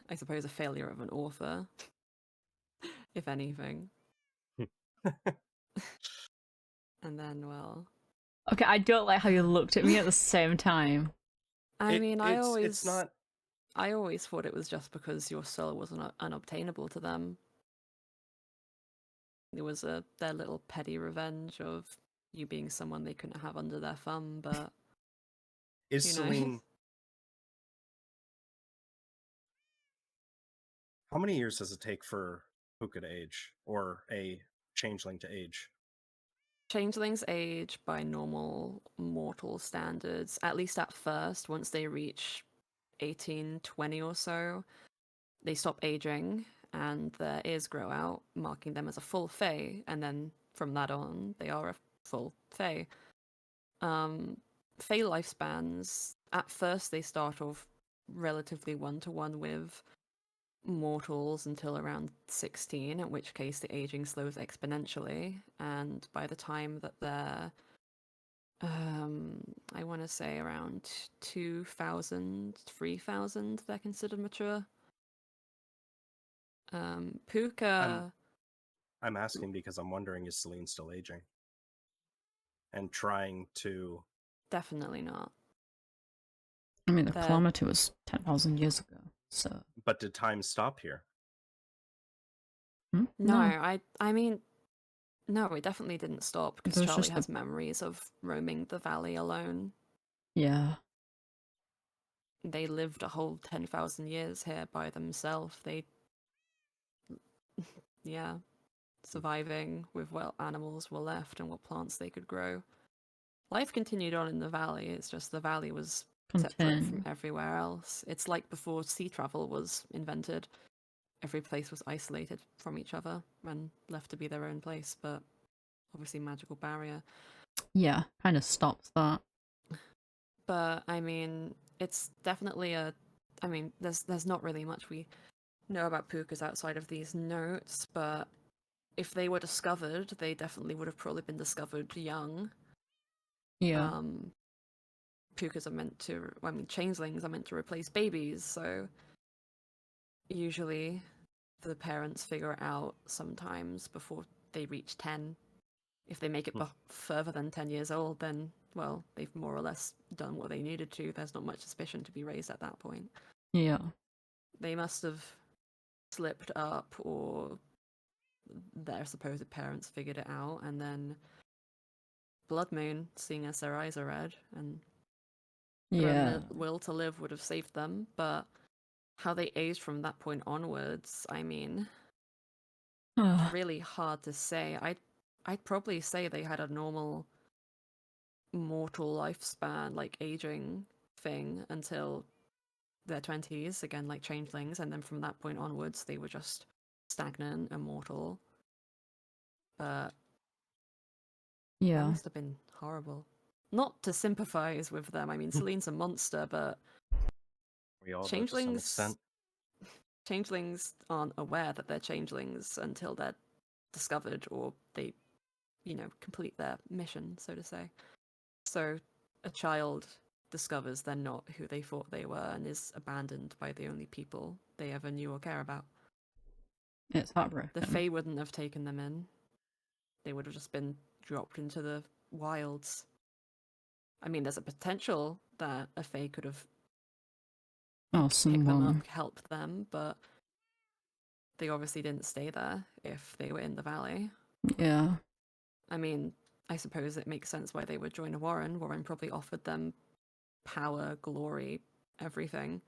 I suppose a failure of an author, if anything. And then, well... Okay, I don't like how you looked at me at the same time. I mean, I it's not. always thought it was just because your soul was unobtainable to them. It was their little petty revenge of you being someone they couldn't have under their thumb, but... Is who knows? Celine. How many years does it take for Puka to age, or a changeling to age? Changelings age by normal mortal standards, at least at first. Once they reach 18, 20 or so, they stop aging and their ears grow out, marking them as a full Fae, and then from that on, they are a full Fae. Fae lifespans, at first they start off relatively one-to-one with mortals until around 16, in which case the aging slows exponentially, and by the time that they're I want to say around 2000, 3000, they're considered mature. Puka... I'm asking because I'm wondering, is Celine still aging? And trying to... Definitely not. I mean, the kilometer was 10,000 years ago, so... But did time stop here? No, I mean, no, it definitely didn't stop, because Charlie has memories of roaming the valley alone. Yeah. They lived a whole 10,000 years here by themselves. Yeah, surviving with what animals were left and what plants they could grow. Life continued on in the valley, it's just the valley was separate from everywhere else. It's like before sea travel was invented. Every place was isolated from each other and left to be their own place, but obviously magical barrier. Yeah, kind of stops that. But I mean, it's definitely there's not really much we know about pukas outside of these notes, but if they were discovered, they definitely would have probably been discovered young. Yeah. Pukas are meant to, changelings are meant to replace babies, so usually the parents figure it out sometimes before they reach 10. If they make it further than 10 years old, then, well, they've more or less done what they needed to. There's not much suspicion to be raised at that point. Yeah. They must have slipped up, or their supposed parents figured it out, and then Blood Moon, seeing as their eyes are red, and the will to live would have saved them, but how they aged from that point onwards, I mean, really hard to say. I'd probably say they had a normal mortal lifespan, like aging thing, until their 20s, again, like changelings, and then from that point onwards, they were just stagnant, immortal. But that must have been horrible. Not to sympathize with them. I mean, Celine's a monster, but we all do to some extent. Changelings aren't aware that they're changelings until they're discovered, or they, complete their mission, so to say. So a child discovers they're not who they thought they were and is abandoned by the only people they ever knew or care about. It's heartbreaking. The Fae wouldn't have taken them in. They would have just been dropped into the wilds. I mean, there's a potential that a Fae could have picked them up, helped them, but they obviously didn't stay there if they were in the valley. Yeah. I mean, I suppose it makes sense why they would join a Warren. Warren probably offered them power, glory, everything.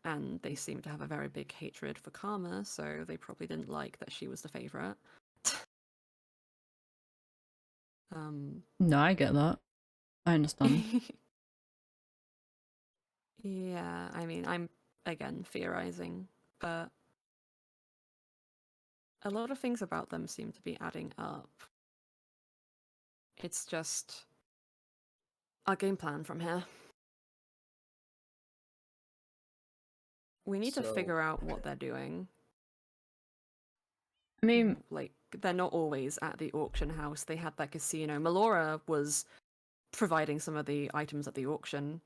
And they seem to have a very big hatred for Karma, so they probably didn't like that she was the favorite. No, I get that. I understand. Yeah, I mean, I'm, again, theorizing, but a lot of things about them seem to be adding up. It's just our game plan from here. We need to figure out what they're doing. I mean, like, they're not always at the auction house. They had that casino. Melora was providing some of the items at the auction.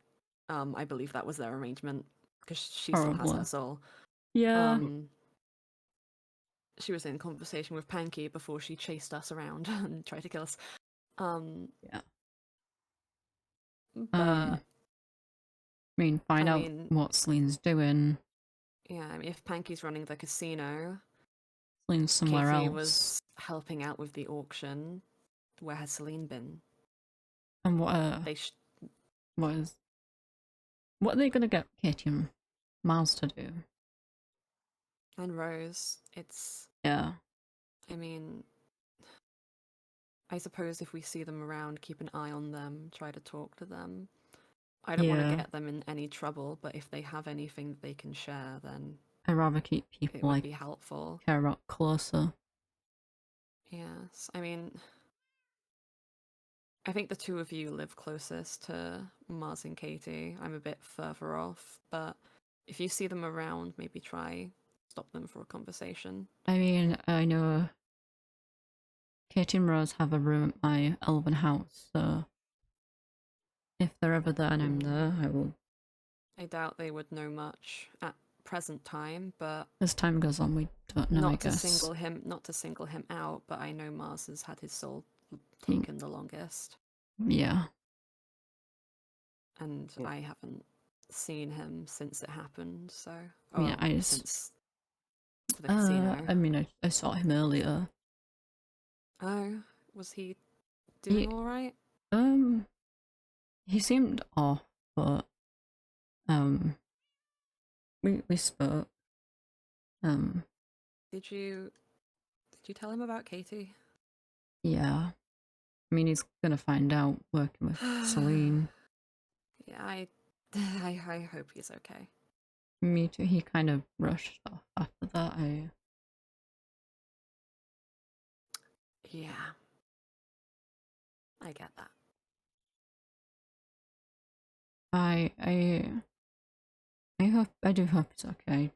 I believe that was their arrangement because she still has her soul. Yeah. She was in conversation with Panky before she chased us around and tried to kill us. Yeah. But I mean, find out what Celine's doing. Yeah, I mean, if Panky's running the casino, Celine's somewhere Katie else. was helping out with the auction. Where has Celine been? And what are they gonna get Katie and Miles to do? And Rose, it's... Yeah. I mean, I suppose if we see them around, keep an eye on them, try to talk to them. I don't want to get them in any trouble, but if they have anything that they can share, then I'd rather keep people it would be helpful. Care about closer. Yes, I mean, I think the two of you live closest to Mars and Katie. I'm a bit further off, but if you see them around, maybe try stop them for a conversation. I mean, I know Katie and Rose have a room at my elven house, so if they're ever there and I'm there, I will. I doubt they would know much at present time, but as time goes on, we don't know. Not to single him out, but I know Mars has had his soul taken the longest. Yeah. And I haven't seen him since it happened, so yeah, since the casino. I mean, I saw him earlier. Oh, was he doing all right? He seemed off, but we spoke. Did you tell him about Katie? Yeah. I mean, he's gonna find out working with Celine. Yeah, I hope he's okay. Me too. He kind of rushed off after that. Yeah. I get that. I do hope he's okay.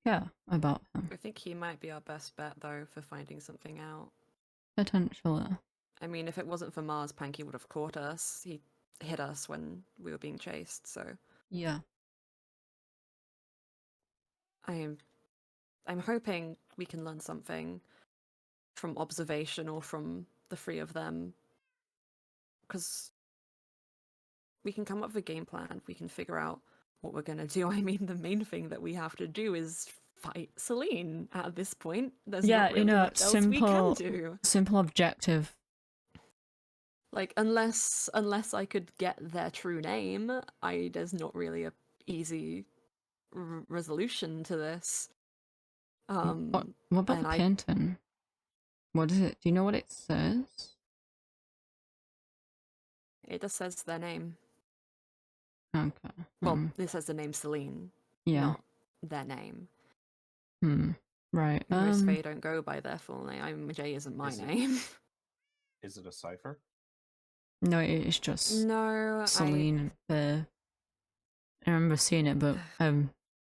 Yeah, about him. I think he might be our best bet, though, for finding something out. Potentially. I mean, if it wasn't for Mars, Panky would have caught us. He hit us when we were being chased, so... Yeah. I'm hoping we can learn something from observation or from the three of them. Because we can come up with a game plan, we can figure out what we're going to do. I mean, the main thing that we have to do is fight Celine at this point. There's not really much else we can do. Simple objective. Like, unless I could get their true name, there's not really a easy resolution to this. What about the painting? What is it? Do you know what it says? It just says their name. Okay. Well, it says the name Celine. Yeah. Not their name. Right. Most Fae don't go by their full name. J isn't my name. Is it a cipher? No, it's just Celine and I remember seeing it, but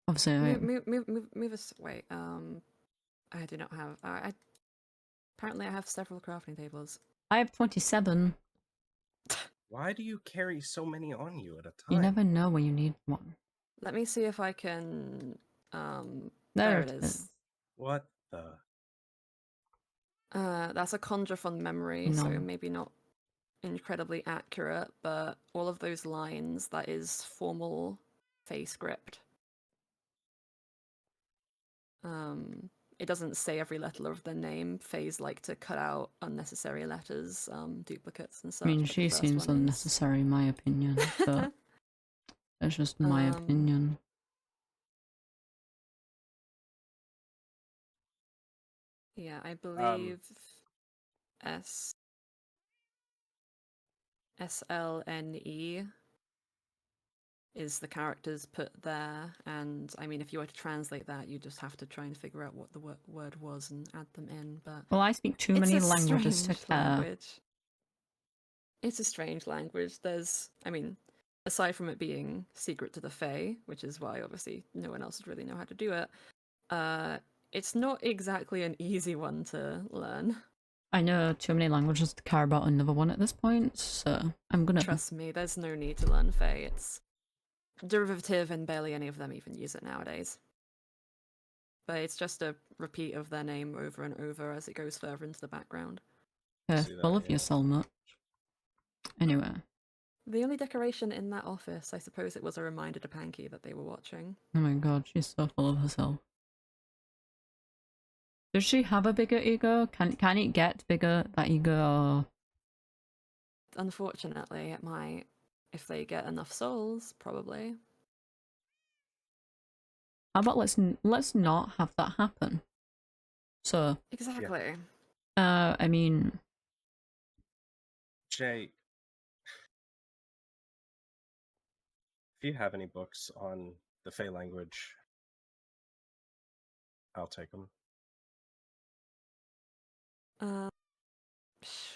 obviously move us. Wait. I do not have. Apparently, I have several crafting tables. I have 27. Why do you carry so many on you at a time? You never know when you need one. Let me see if I can. There it is. What the? That's a conjure from memory, so No. maybe not incredibly accurate, but all of those lines, that is formal Fae script. It doesn't say every letter of their name. Faes like to cut out unnecessary letters, duplicates and such. I mean, but the she first seems one is- unnecessary in my opinion, but that's just my opinion. Yeah, I believe SLNE is the characters put there, and I mean, if you were to translate that, you just have to try and figure out what the word was and add them in. But Well, I speak too it's many a languages to strange care. language. It's a strange language. There's, I mean, aside from it being secret to the Fae, which is why obviously no one else would really know how to do it, it's not exactly an easy one to learn. I know too many languages to care about another one at this point, so I'm gonna... Trust me, there's no need to learn Fae. It's derivative and barely any of them even use it nowadays. But it's just a repeat of their name over and over as it goes further into the background. Full of you so much. Anyway. The only decoration in that office, I suppose it was a reminder to Panky that they were watching. Oh my god, she's so full of herself. Does she have a bigger ego? Can it get bigger, that ego? Or... Unfortunately, it might. If they get enough souls, probably. How about let's not have that happen? So... Exactly. I mean... Jay, if you have any books on the Fae language, I'll take them.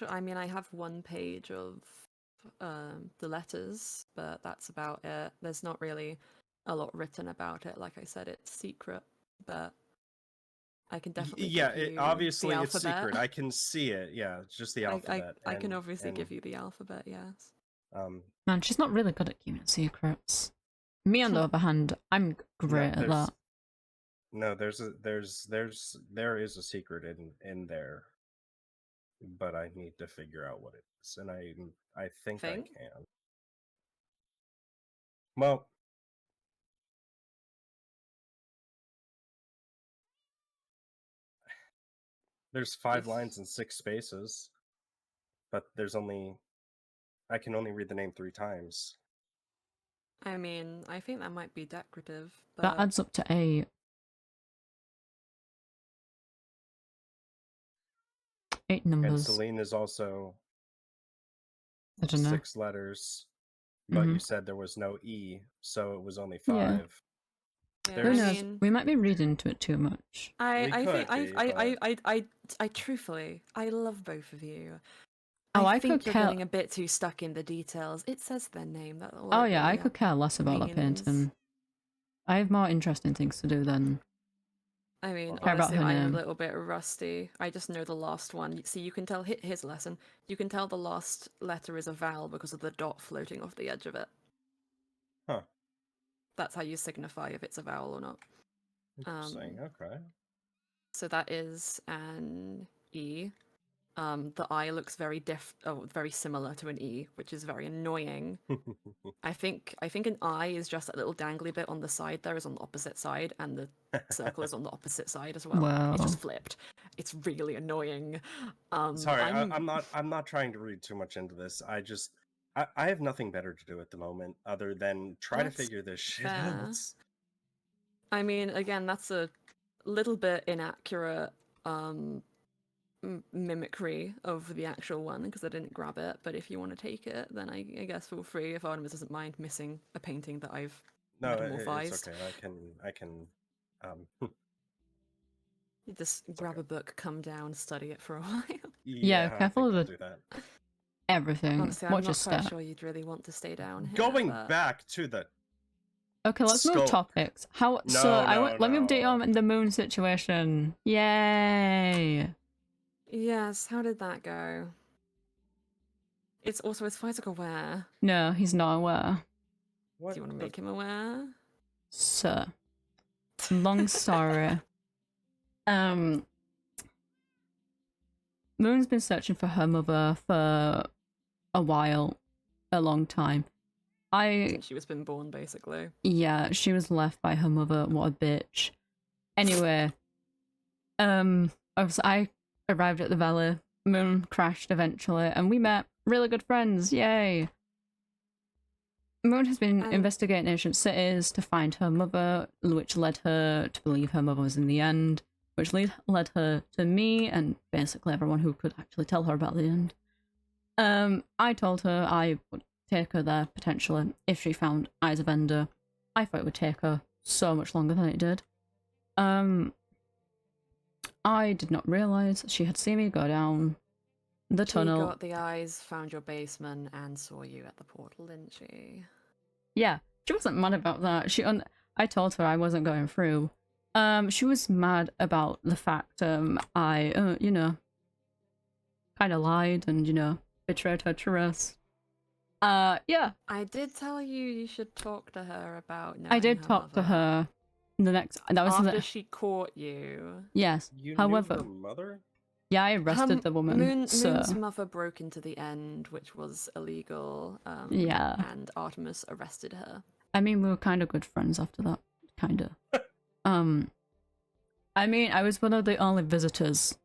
I mean, I have one page of the letters, but that's about it. There's not really a lot written about it. Like I said, it's secret, but I can definitely give you obviously the it's alphabet. secret. I can see it. Yeah, it's just the alphabet. I can obviously give you the alphabet. Yes. Man, she's not really good at keeping secrets. Me, on the other hand, I'm great at that. No, there is a secret in there, but I need to figure out what it is, and I think I can. Well, there's 5 lines and 6 spaces, but I can only read the name 3 times. I mean, I think that might be decorative, but... That adds up to 8. 8 numbers. And Celine is also 6 letters, but you said there was no E, so it was only 5. Yeah. Who knows? We might be reading into it too much. I truthfully, I love both of you. Oh, I think you're getting a bit too stuck in the details. It says their name. Oh yeah, I could care less about that painting. I have more interesting things to do than... I mean, honestly, I'm a little bit rusty. I just know the last one. See, you can tell, here's a lesson. You can tell the last letter is a vowel because of the dot floating off the edge of it. Huh. That's how you signify if it's a vowel or not. Interesting, okay. So that is an E. The I looks very very similar to an E, which is very annoying. I think an I is just that little dangly bit on the side there is on the opposite side, and the circle is on the opposite side as well. Wow. It's just flipped. It's really annoying. Sorry, I'm not trying to read too much into this. I have nothing better to do at the moment other than try to figure this shit out. I mean, again, that's a little bit inaccurate mimicry of the actual one because I didn't grab it, but if you want to take it, then I guess feel free if Artemis doesn't mind missing a painting that I've metamorphized. It's okay. I can you just grab a book, come down, study it for a while. Yeah, careful of do that. Everything. Honestly, I'm not quite sure you'd really want to stay down here. Going back to the Okay, let's move topics. Let me update you on the moon situation. Yay! Yes, how did that go? It's also, is Isaac aware? No, he's not aware. What Do you want to the make him aware? So, long story. Moon's been searching for her mother for a while, a long time. Since she was been born, basically. Yeah, she was left by her mother. What a bitch. Anyway, I arrived at the valley. Moon crashed eventually, and we met. Really good friends. Yay. Moon has been investigating ancient cities to find her mother, which led her to believe her mother was in the end, which led her to me and basically everyone who could actually tell her about the end. I told her I would take her there, potentially, if she found Eyes of Ender. I thought it would take her so much longer than it did. I did not realise she had seen me go down the tunnel. She got the eyes, found your basement, and saw you at the portal, didn't she? Yeah, she wasn't mad about that. I told her I wasn't going through. She was mad about the fact I, you know, kind of lied and, you know, betrayed her trust. Yeah. I did tell you should talk to her about knowing I did her talk to mother. her. That was after she caught you. Yes. You However, knew her mother? yeah, I arrested the woman. Moon's mother broke into the end, which was illegal. Yeah. And Artemis arrested her. I mean, we were kind of good friends after that. Kind of. I mean, I was one of the only visitors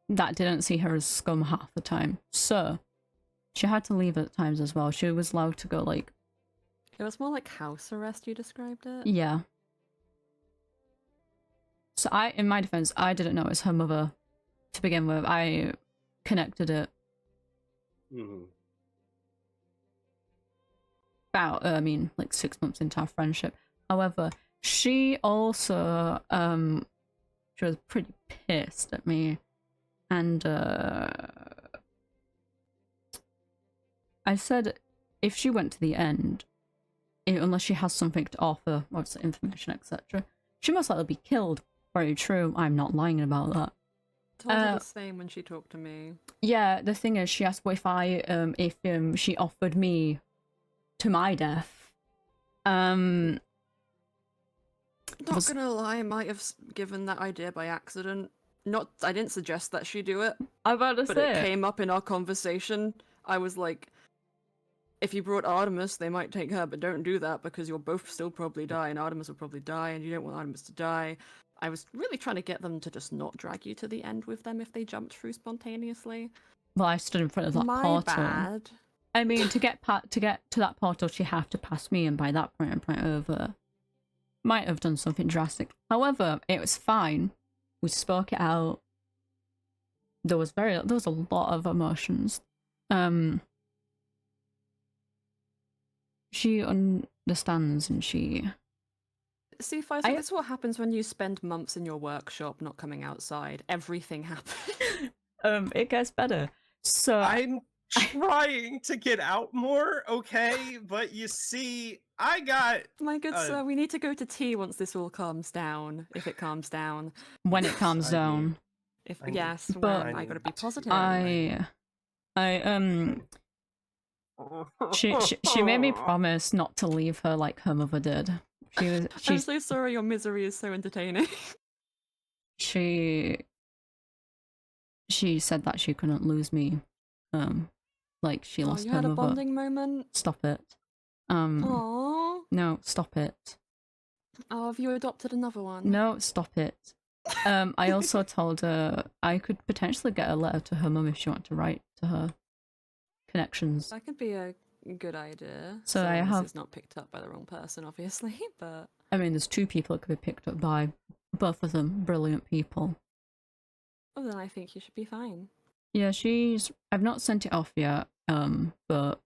that didn't see her as scum half the time. So, she had to leave at times as well. She was allowed to go, like... It was more like house arrest, you described it? Yeah. So in my defense, I didn't know it was her mother to begin with. I connected it. Mm-hmm. About, like 6 months into our friendship. However, she also, she was pretty pissed at me. And, I said, if she went to the end, unless she has something to offer, obviously information, etc., she must likely be killed. Very true. I'm not lying about that. Told her the same when she talked to me. Yeah, the thing is, she asked if she offered me to my death. Not gonna lie, I might have given that idea by accident. I didn't suggest that she do it. I'm about to but say it came up in our conversation. I was like, if you brought Artemis, they might take her, but don't do that because you'll both still probably die, and Artemis will probably die, and you don't want Artemis to die. I was really trying to get them to just not drag you to the end with them if they jumped through spontaneously. Well, I stood in front of that My portal. bad. I mean, to get to that portal, she have to pass me, and by that point, I'm point over. Might have done something drastic. However, it was fine. We spoke it out. There was a lot of emotions. She understands, and she. See, Faisal, this is what happens when you spend months in your workshop not coming outside. Everything happens. It gets better. So I'm trying to get out more, okay? But you see, I got... My good sir, we need to go to tea once this all calms down. If it calms down. When it calms down. Yes, but I gotta be positive. She made me promise not to leave her like her mother did. I'm so sorry, your misery is so entertaining. She said that she couldn't lose me. Like she lost you her had a mother. bonding moment? Stop it. Aww. No, stop it. Oh, have you adopted another one? No, stop it. I also told her I could potentially get a letter to her mum if she wanted to write to her. Connections. That could be a good idea. So I have... This is not picked up by the wrong person, obviously, but... I mean, there's 2 people it could be picked up by. Both of them brilliant people. Well, then I think you should be fine. Yeah, I've not sent it off yet, but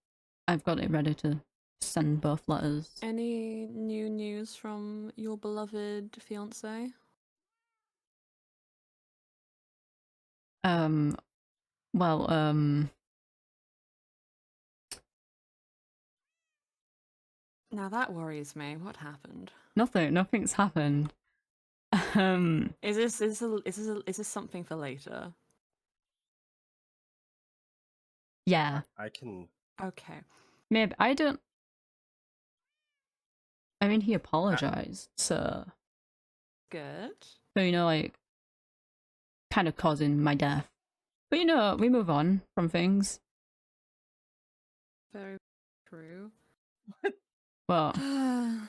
I've got it ready to send both letters. Any new news from your beloved fiancé? Now that worries me. What happened? Nothing's happened. Is this something for later? Yeah. I can Okay. Maybe I don't. I mean, he apologized, so Good. you know, like, kind of causing my death. But you know, we move on from things. Very true. Well, I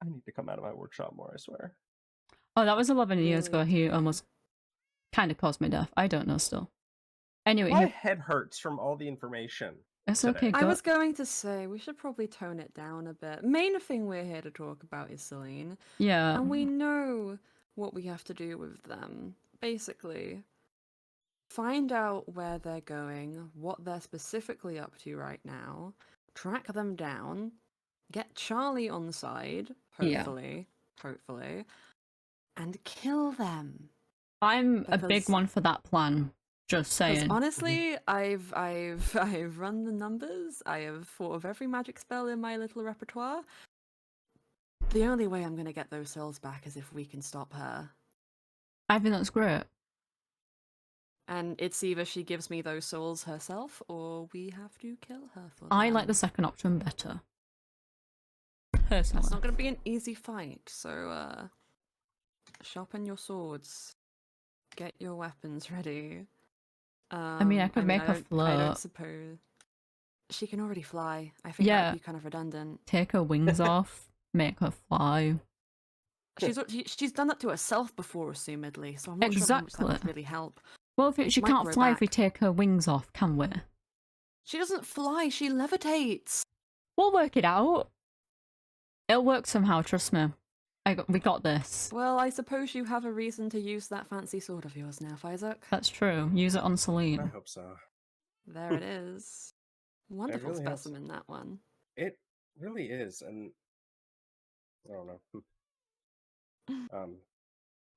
need to come out of my workshop more, I swear. oh, that was 11 years Really ago. He do. almost kind of caused my death. I don't know still. Anyway, My head hurts from all the information. it's today. okay. I Go. was going to say we should probably tone it down a bit. Main thing we're here to talk about is Celine, Yeah. and we know what we have to do with them. Basically, find out where they're going, what they're specifically up to right now, track them down, get Charlie on side, Yeah. hopefully, and kill them. I'm a big Because- one for that plan. Just Because saying. honestly, I've run the numbers. I have thought of every magic spell in my little repertoire. The only way I'm gonna get those souls back is if we can stop her. I think that's great. And it's either she gives me those souls herself, or we have to kill her for I them. like the second option better. That's Personally. not gonna be an easy fight. So sharpen your swords. Get your weapons ready. I mean, I could make her I float. don't suppose she can already fly. I think Yeah. that'd be kind of redundant. Take her wings off, make her fly. She's done that to herself before, assumedly. So I'm not sure how much that would Exactly. really help. Well, if she might can't grow fly if we back. take her wings off, can we? She doesn't fly. She levitates. We'll work it out. It'll work somehow, trust me. We got this. Well, I suppose you have a reason to use that fancy sword of yours now, Isaac. That's true. Use it on I Celine. hope so. There it is. Wonderful really has- specimen, that one. It really is, and I don't know.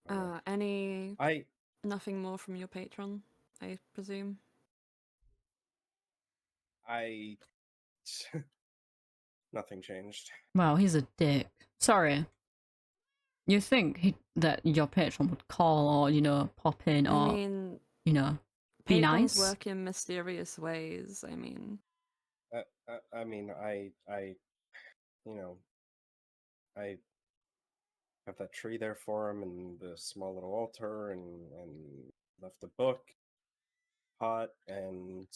I don't know. Nothing more from your patron, I presume? I nothing changed. Wow, he's a dick. Sorry. You think that your patron would call or, you know, pop in or, I mean, you know, be patrons nice? work in mysterious ways. I mean, I mean, you know, I have that tree there for him and the small little altar and left a book, pot, and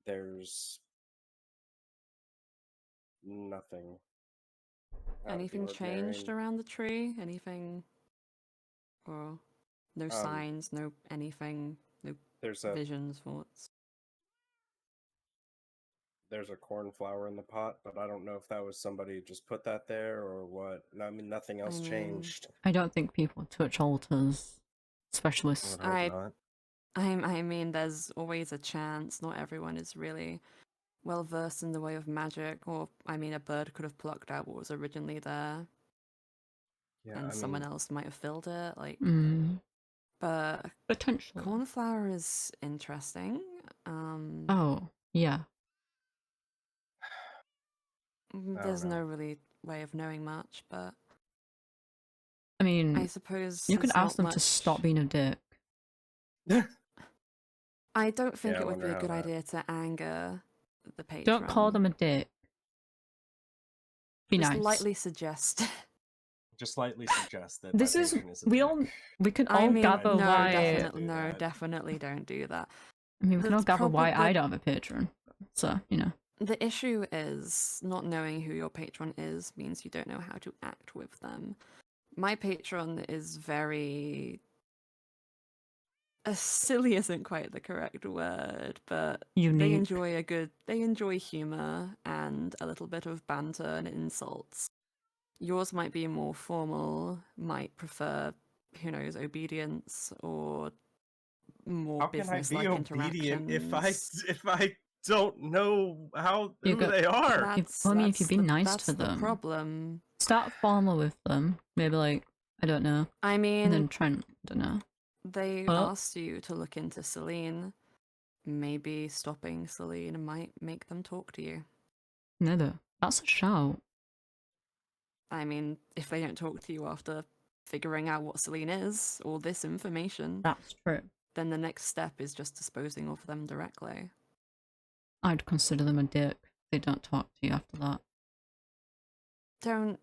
there's nothing. out of the anything changed ordinary. around the tree? Anything? Or no signs, no anything, no There's a visions, thoughts? there's a cornflower in the pot, but I don't know if that was somebody just put that there or what. I mean, nothing else mean, changed. I don't think people touch altars. Specialists. I would hope not. I mean, there's always a chance. Not everyone is really well versed in the way of magic, or I mean, a bird could have plucked out what was originally there, Yeah, and I someone mean, else might have filled it. Like, but Potentially. cornflower is interesting. Oh, yeah. There's no know. really way of knowing much, but I mean, I suppose you could since ask not them to much- stop being a dick. I don't think Yeah, I it would be wonder a how good that- idea to anger the patron. Don't call them a dick. Be Just nice. lightly suggest. Just slightly suggest that This my is patron is a we all dick. can I all mean, gather no, why. definitely, do no, that. definitely don't do that. I mean, we can all The gather why problem- I don't have a patron. So you know. The issue is not knowing who your patron is means you don't know how to act with them. My patron is very. Silly isn't quite the correct word, but Unique. they enjoy humor and a little bit of banter and insults. Yours might be more formal, might prefer, who knows, obedience or more How can I business-like be obedient interactions. if I don't know You who go- they are? I mean, if you've been nice that's to the them. problem. Start formal with them. Maybe like I don't know, I and mean, then try and I don't know. they Oh. asked you to look into Celine. Maybe stopping Celine might make them talk to you. Neither. That's a shout. I mean, if they don't talk to you after figuring out what Celine is, or this information, That's true. then the next step is just disposing of them directly. I'd consider them a dick if they don't talk to you after that. I Don't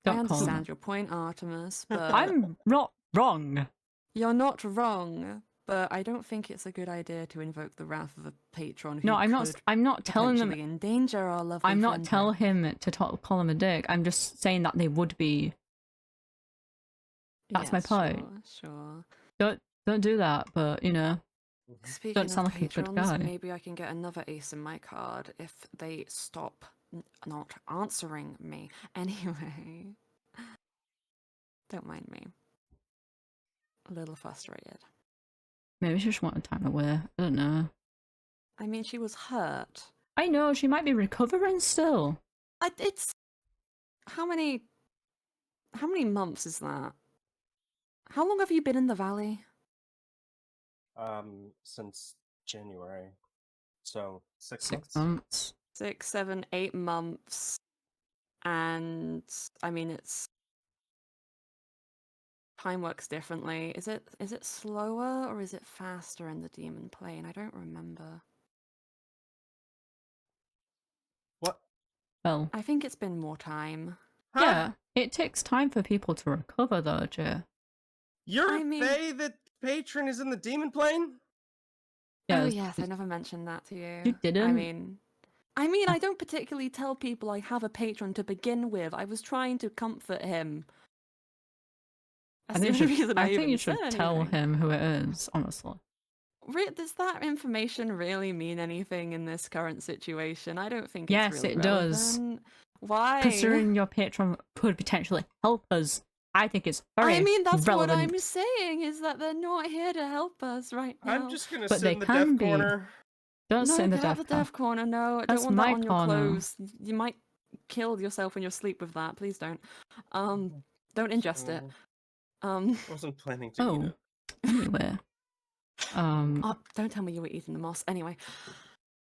call them. understand your point, Artemis, but I'm not wrong. you're not wrong. But I don't think it's a good idea to invoke the wrath of a patron who No, I'm could not telling them. potentially endanger our lovely I'm not friend telling here. him to call him a dick. I'm just saying that they would be. That's my Yes, point. Sure. Don't do that. But you know, Speaking sound of like a good patrons, guy. maybe I can get another ace in my card if they stop not answering me. Anyway, don't mind me. A little frustrated. Maybe she just wanted time away. I don't know. I mean, she was hurt. I know she might be recovering still. It's how many months is that? How long have you been in the valley? Since January. So 6 6 months. months. 6, 7, 8 months. And I mean, it's time works differently. Is it slower or is it faster in the demon plane? I don't remember. What? Well, I think it's been more time. Huh? yeah, it takes time for people to recover, though, Jay. You're I mean- Faye, the patron is in the demon plane? Yeah, Oh yes, I never mentioned that to you. You didn't? I mean, I don't particularly tell people I have a patron to begin with. I was trying to comfort him. That's the only reason I think even you should said tell anything. him who it is, honestly. Does that information really mean anything in this current situation? I don't think Yes, it's really it does. relevant. Why? Considering your patron could potentially help us, I think it's very I mean, that's relevant. what I'm saying, is that they're not here to help us right now. I'm just gonna But sit they in the can death be. corner. Don't sit in the get out death the death corner. No, I That's don't want my that on your corner. clothes. You might kill yourself when you sleep with that. Please don't. Don't ingest it. I wasn't planning to eat Oh, it. anyway. Don't tell me you were eating the moss. Anyway.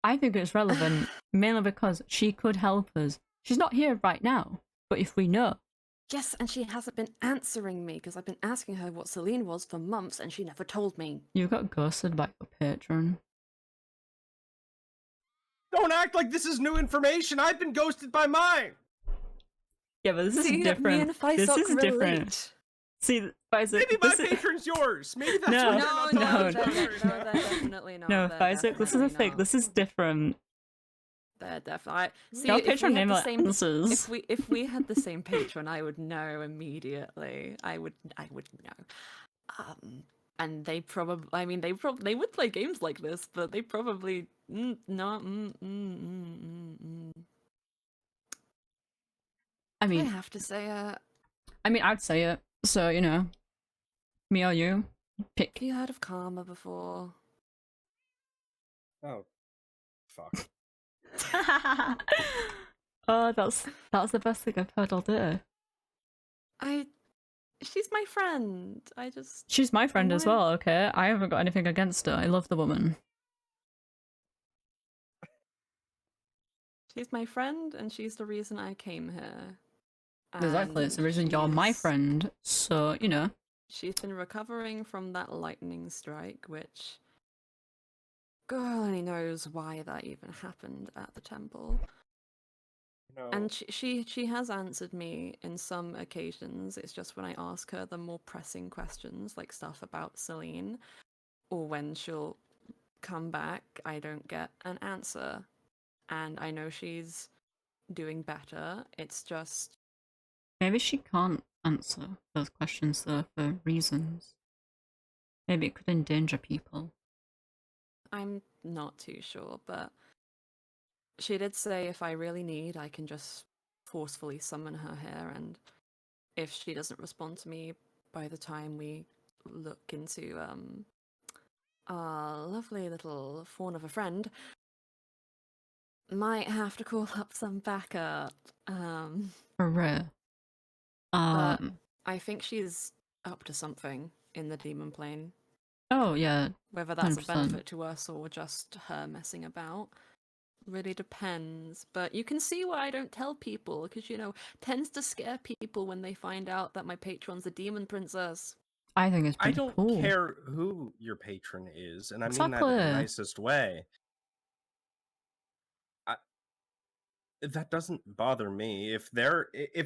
I think it's relevant mainly because she could help us. She's not here right now, but if we know. Yes, and she hasn't been answering me because I've been asking her what Celine was for months and she never told me. You got ghosted by your patron. Don't act like this is new information. I've been ghosted by mine. Yeah, but this is See, different. me and This Faisal is relate. different. See, Isaac, Maybe my this is... patron's yours. Maybe that's No, why No, they're not no, talking to they're us right now. definitely not. No, They're Isaac, this is the definitely thing. not. This is different. They're definitely. See, Your if we patron had name the same, answers. if we had the same patron, I would know immediately. I would know. And they probably, I mean, they would play games like this, but they probably not. I I mean, have to say, I'd say it. So, you know, me or you, pick. have you heard of karma before? Oh, fuck. Oh, that's the best thing I've heard all day. She's my friend. She's my friend as Why- well, okay? I haven't got anything against her. I love the woman. She's my friend, and she's the reason I came here. Exactly, it's the And reason you're my she's- friend, so, you know. She's been recovering from that lightning strike, which God only knows why that even happened at the temple. No. And she has answered me in some occasions. It's just when I ask her the more pressing questions, like stuff about Celine, or when she'll come back, I don't get an answer. And I know she's doing better. It's just Maybe she can't answer those questions, though, for reasons. Maybe it could endanger people. I'm not too sure, but she did say if I really need, I can just forcefully summon her here, and if she doesn't respond to me by the time we look into our lovely little fawn of a friend, might have to call up some backup. For real. But I think she's up to something in the demon plane. Oh, yeah. Whether that's a 100%. benefit to us or just her messing about really depends. But you can see why I don't tell people, because, you know, tends to scare people when they find out that my patron's a demon princess. I think it's I pretty don't cool. care who your patron is, and I mean that in Exactly. the nicest way. That doesn't bother me. If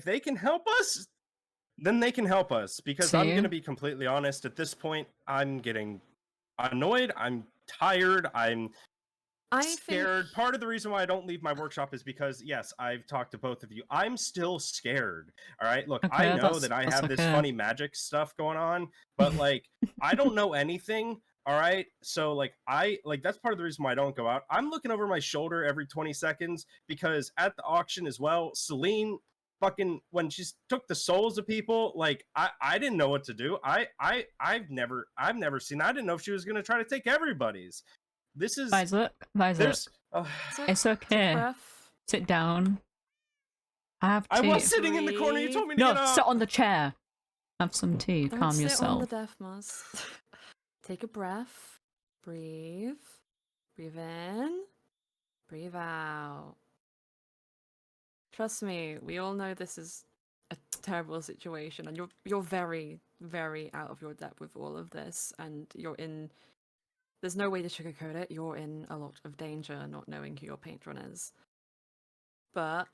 they can help us, then they can help us. Because I'm Same. gonna be completely honest. At this point, I'm getting annoyed. I'm tired. I'm scared. Part of the reason why I don't leave my workshop is because, yes, I've talked to both of you. I'm still scared. All right, look, Okay, I know that I have this funny magic stuff going on, but like, I don't know anything. All right, so like, that's part of the reason why I don't go out. I'm looking over my shoulder every 20 seconds because at the auction as well, Celine fucking when she took the souls of people, like I didn't know what to do. I've never seen. I didn't know if she was gonna try to take everybody's. This is Isaac. there's It's okay. Sit down. I was sitting in the corner. You told me to no, get up. sit on the chair. Have some tea. Don't Calm sit yourself. on the death moss. Take a breath. Breathe. Breathe in. Breathe out. Trust me, we all know this is a terrible situation, and you're very, very out of your depth with all of this, and there's no way to sugarcoat it. You're in a lot of danger not knowing who your patron is. But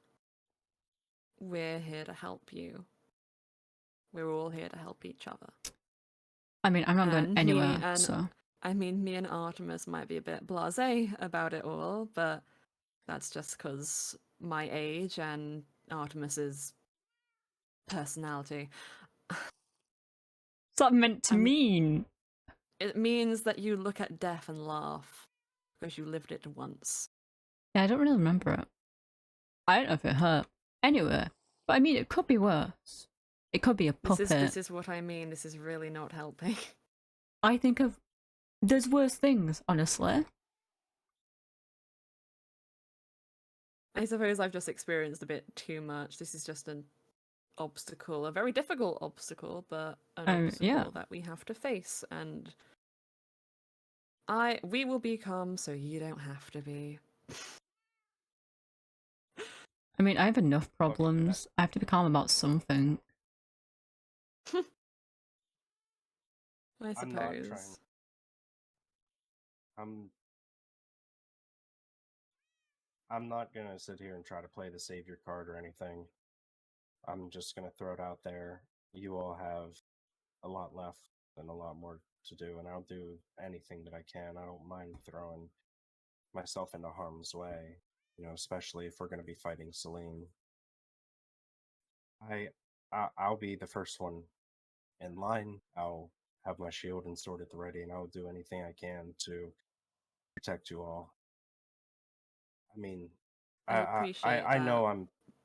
we're here to help you. We're all here to help each other. I mean, I'm not going anywhere, so... I mean, me and Artemis might be a bit blasé about it all, but that's just because my age and Artemis's personality. What's that meant to mean? It means that you look at death and laugh because you lived it once. Yeah, I don't really remember it. I don't know if it hurt. Anyway, but I mean, it could be worse. It could be a puppet. This is what I mean. This is really not helping. I think of... There's worse things, honestly. I suppose I've just experienced a bit too much. This is just an obstacle, a very difficult obstacle, but an obstacle that we have to face. And we will be calm, so you don't have to be. I mean, I have enough problems. I have to be calm about something. I suppose. I'm not trying. I'm not gonna sit here and try to play the savior card or anything. I'm just gonna throw it out there. You all have a lot left and a lot more to do, and I'll do anything that I can. I don't mind throwing myself into harm's way, you know, especially if we're gonna be fighting Celine. I'll be the first one in line. I'll have my shield and sword at the ready, and I'll do anything I can to protect you all. I mean, I know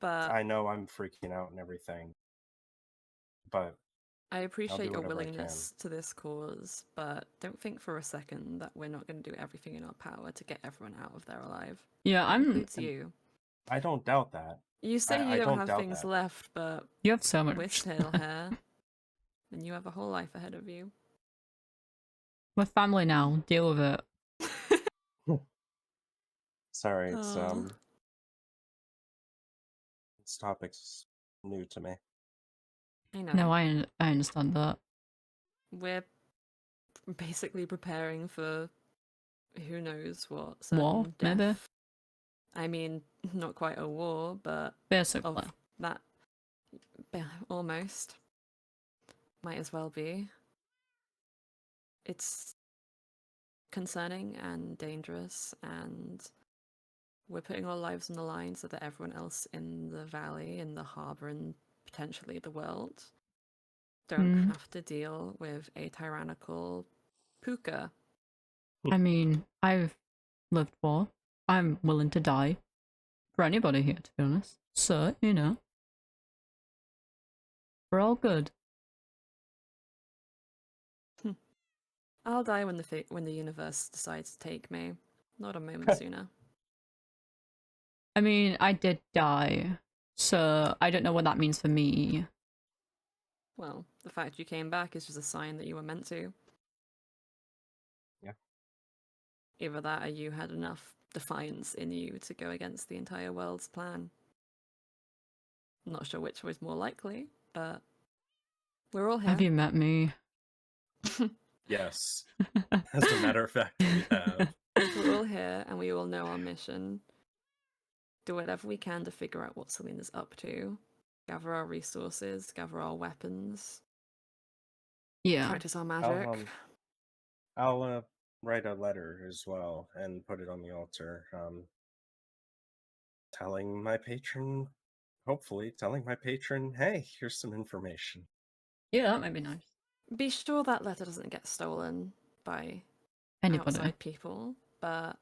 I know I'm freaking out and everything, but I appreciate your willingness to this cause, but don't think for a second that we're not going to do everything in our power to get everyone out of there alive. Yeah, that includes you. I don't doubt that. You say you don't have things left, but you have so much. We're still here, and you have a whole life ahead of you. We're family now. Deal with it. Sorry, this topic's new to me. I know. No, I understand that. We're basically preparing for who knows what. War, death. maybe? I mean, not quite a war, but basically of that. Almost. Might as well be. It's concerning and dangerous, and we're putting our lives on the line so that everyone else in the valley, in the harbour, and potentially the world don't have to deal with a tyrannical puka. I mean, I've lived war. I'm willing to die for anybody here, to be honest. So, you know, we're all good. I'll die when the universe decides to take me. Not a moment sooner. I mean, I did die, so I don't know what that means for me. Well, the fact you came back is just a sign that you were meant to. Yeah. Either that or you had enough defiance in you to go against the entire world's plan. I'm not sure which was more likely, but we're all here. Have you met me? Yes. As a matter of fact, we have. We're all here and we all know our mission. Do whatever we can to figure out what Selena's up to. Gather our resources, gather our weapons. Yeah. Practice our magic. I'll write a letter as well and put it on the altar. Telling my patron, hopefully telling my patron, hey, here's some information. Yeah, that might be nice. Be sure that letter doesn't get stolen by Anybody. outside people, but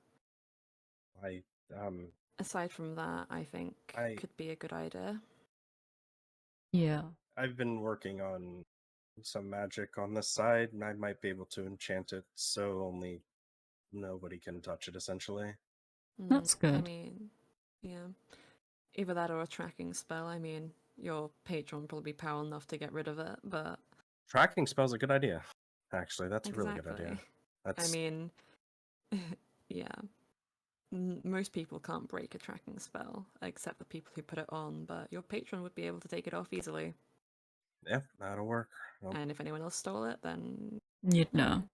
I aside from that, I think could be a good idea. Yeah. I've been working on some magic on the side, and I might be able to enchant it so only nobody can touch it, essentially. That's good. I mean, yeah. Either that or a tracking spell. I mean, your patron will probably be powerful enough to get rid of it, but... Tracking spell's a good idea. Actually, that's exactly. a really good idea. I mean, yeah. Most people can't break a tracking spell, except the people who put it on, but your patron would be able to take it off easily. Yeah, that'll work. Nope. And if anyone else stole it, then... you'd know.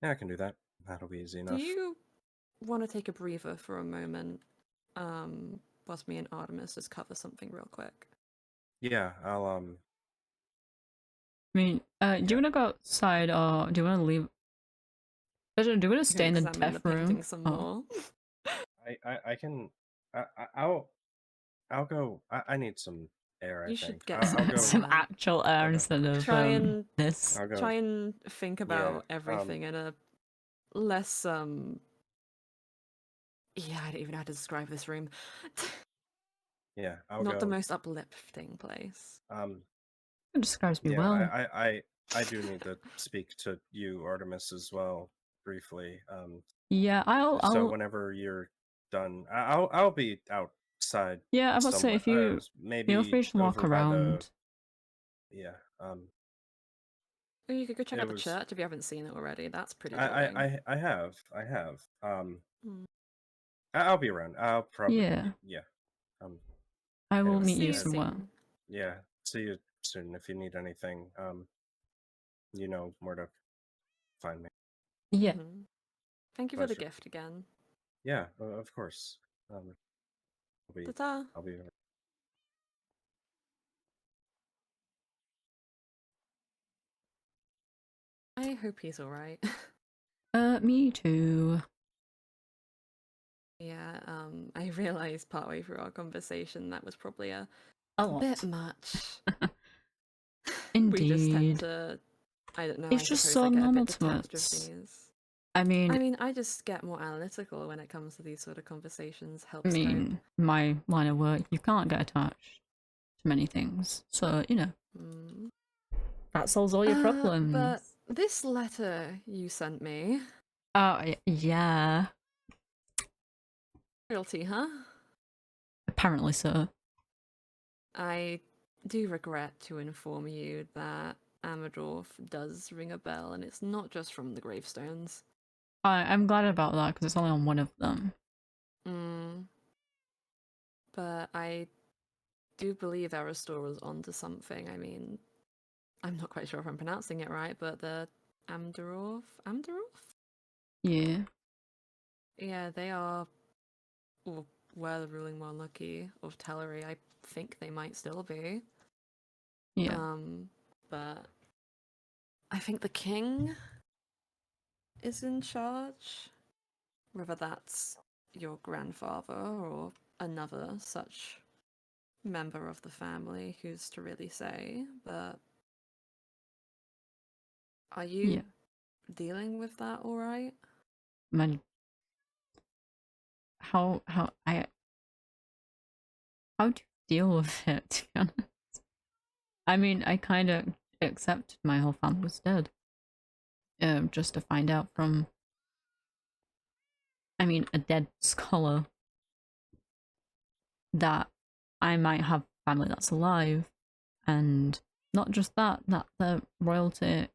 Yeah, I can do that. That'll be easy enough. Do you want to take a breather for a moment, whilst me and Artemis just cover something real quick? Yeah, I'll I mean, do you want to go outside or do you want to leave? Do you want to stay in the death room? Some more. I can. I'll go. I need some air. I You think should get I'll go. some actual air instead of this. Try and think about everything in a less yeah, I don't even know how to describe this room. Yeah, not the most uplifting place. It describes me well. I do need to speak to you, Artemis, as well, briefly. Yeah, I'll. So whenever you're done, I'll be outside. Yeah, I was say if you maybe feel free to walk around. Yeah. You could go check out the church if you haven't seen it already. That's pretty. I have. I'll be around. I'll probably. Yeah. I will meet you somewhere. Yeah. See you soon. If you need anything, you know where to find me. Yeah. Thank you for the gift again. Yeah, of course. I'll be. I hope he's all right. Me too. Yeah, I realized partway through our conversation that was probably a bit much. Indeed. We just tend to, I don't know. It's just so normal to us. I mean, I just get more analytical when it comes to these sort of conversations. Helps. I mean, my line of work, you can't get attached to many things, so you know, that solves all your problems. But this letter you sent me. Oh yeah. Royalty, huh? Apparently so. I do regret to inform you that Amadorf does ring a bell, and it's not just from the gravestones. I'm glad about that, because it's only on one of them. But I do believe Aristor was onto something. I mean, I'm not quite sure if I'm pronouncing it right, but the Amdorf? Yeah. Yeah, they are... or were the ruling monarchy of Teleri. I think they might still be. Yeah. But I think the king is in charge. Whether that's your grandfather or another such member of the family, who's to really say, but are you dealing with that all right? Man, how do you deal with it, to be honest? I mean, I kind of accepted my whole family was dead. Just to find out from, I mean, a dead scholar that I might have family that's alive, and not just that the royalty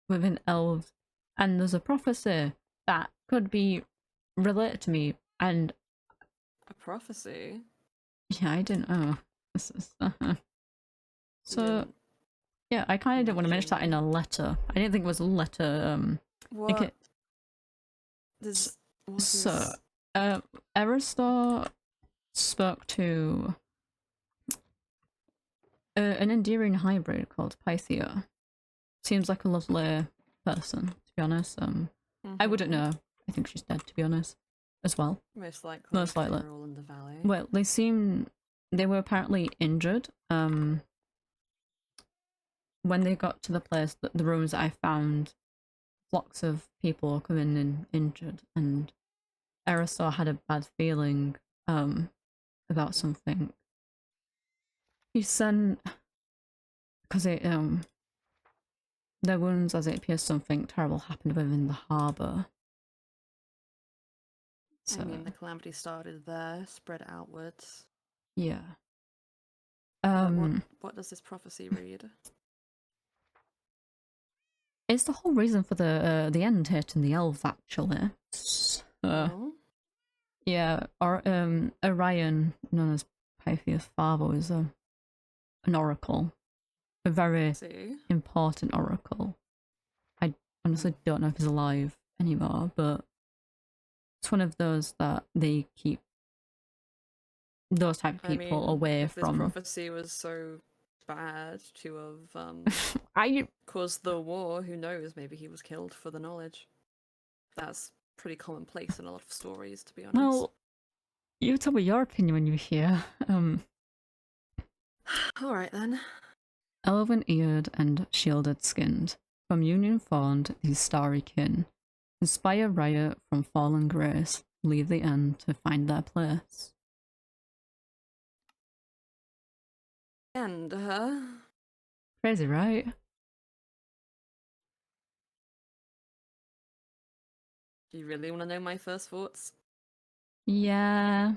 within elves, and there's a prophecy that could be related to me, and a prophecy? Yeah, I didn't know. This is So, yeah, I kind of didn't want to mention that in a letter. I didn't think it was a letter. What? Aristar spoke to an endearing hybrid called Pythia. Seems like a lovely person, to be honest. I wouldn't know. I think she's dead, to be honest, as well. Most likely. Most likely. They're all in the valley. Well, they were apparently injured. When they got to the place, the rooms that I found, flocks of people coming in injured, and Aristar had a bad feeling about something. He sent, because their wounds, as it appears, something terrible happened within the harbour. So, I mean, the calamity started there, spread outwards. Yeah. What does this prophecy read? It's the whole reason for the end hit in the elves, actually. Yeah, or Orion, known as Pythia's father, is an oracle, a very important oracle. I honestly don't know if he's alive anymore, but it's one of those that they keep those type of people away from. This prophecy was so bad to have caused the war, who knows, maybe he was killed for the knowledge. That's pretty commonplace in a lot of stories, to be honest. Well, you tell me your opinion when you hear. Alright then. Elven-eared and shielded-skinned, from union formed these starry kin, inspire riot from fallen grace, leave the end to find their place. And, Crazy, right? Do you really want to know my first thoughts? Yeah.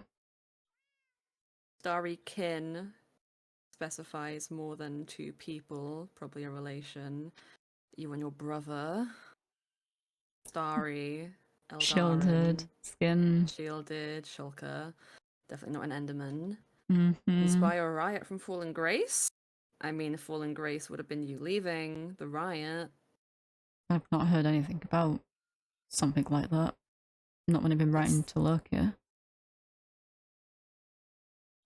Starry kin specifies more than two people, probably a relation. You and your brother. Starry, Eldarin, Shielded, skin. Shielded, Shulker. Definitely not an Enderman. Mm-hmm. Inspire a riot from Fallen Grace? I mean, Fallen Grace would have been you leaving the riot. I've not heard anything about something like that. Not when I've been writing to Loki.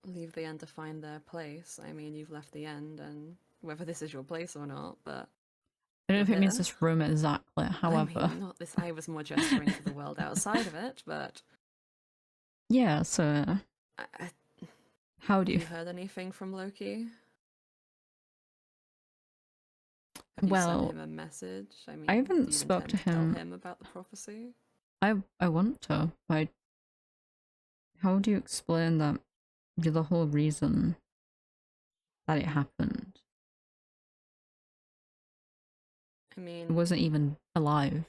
Leave the end to find their place. I mean, you've left the end, and whether this is your place or not, but I don't know if it means this room exactly, however. I mean, not this. I was more gesturing to the world outside of it, but yeah. So, how do you? Have you heard anything from Loki? Have you sent him a message? I mean, I haven't spoke to him. Tell him about the prophecy. I want to, but how do you explain that you're the whole reason that it happened? I mean, it wasn't even alive.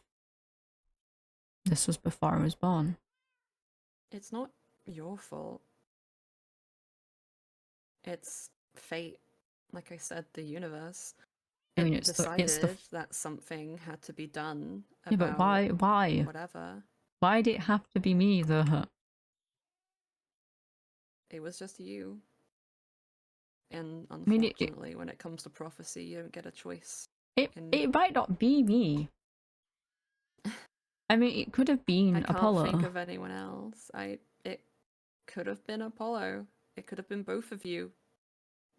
This was before I was born. It's not your fault. It's fate. Like I said, the universe. I mean, it's decided that something had to be done. Yeah, but why? Whatever. Why did it have to be me, though? It was just you. And unfortunately, when it comes to prophecy, you don't get a choice. It might not be me. I mean, it could have been Apollo. I can't think of anyone else. It could have been Apollo. It could have been both of you.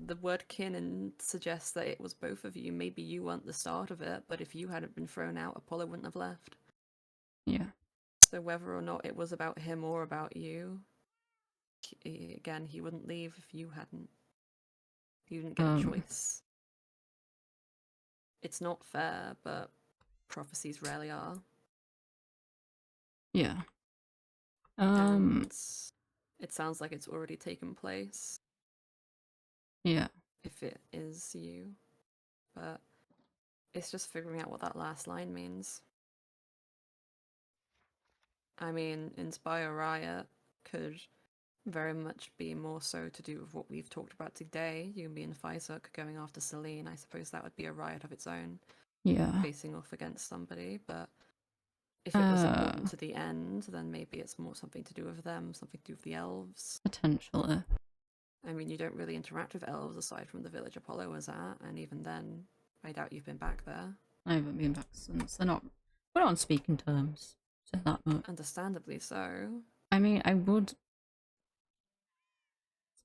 The word kin suggests that it was both of you. Maybe you weren't the start of it, but if you hadn't been thrown out, Apollo wouldn't have left. Yeah. So whether or not it was about him or about you, again, he wouldn't leave if you hadn't. You didn't get a choice. It's not fair, but prophecies rarely are. Yeah. And it sounds like it's already taken place. Yeah. If it is you. But it's just figuring out what that last line means. I mean, Inspire Riot could very much be more so to do with what we've talked about today. You and me and Faisuk going after Celine. I suppose that would be a riot of its own. Yeah. Facing off against somebody, but if it was important to the end, then maybe it's more something to do with them, something to do with the elves. Potentially. I mean, you don't really interact with elves aside from the village Apollo was at, and even then, I doubt you've been back there. I haven't been back since. We're not on speaking terms, so that much. Understandably so. I mean, I would. It's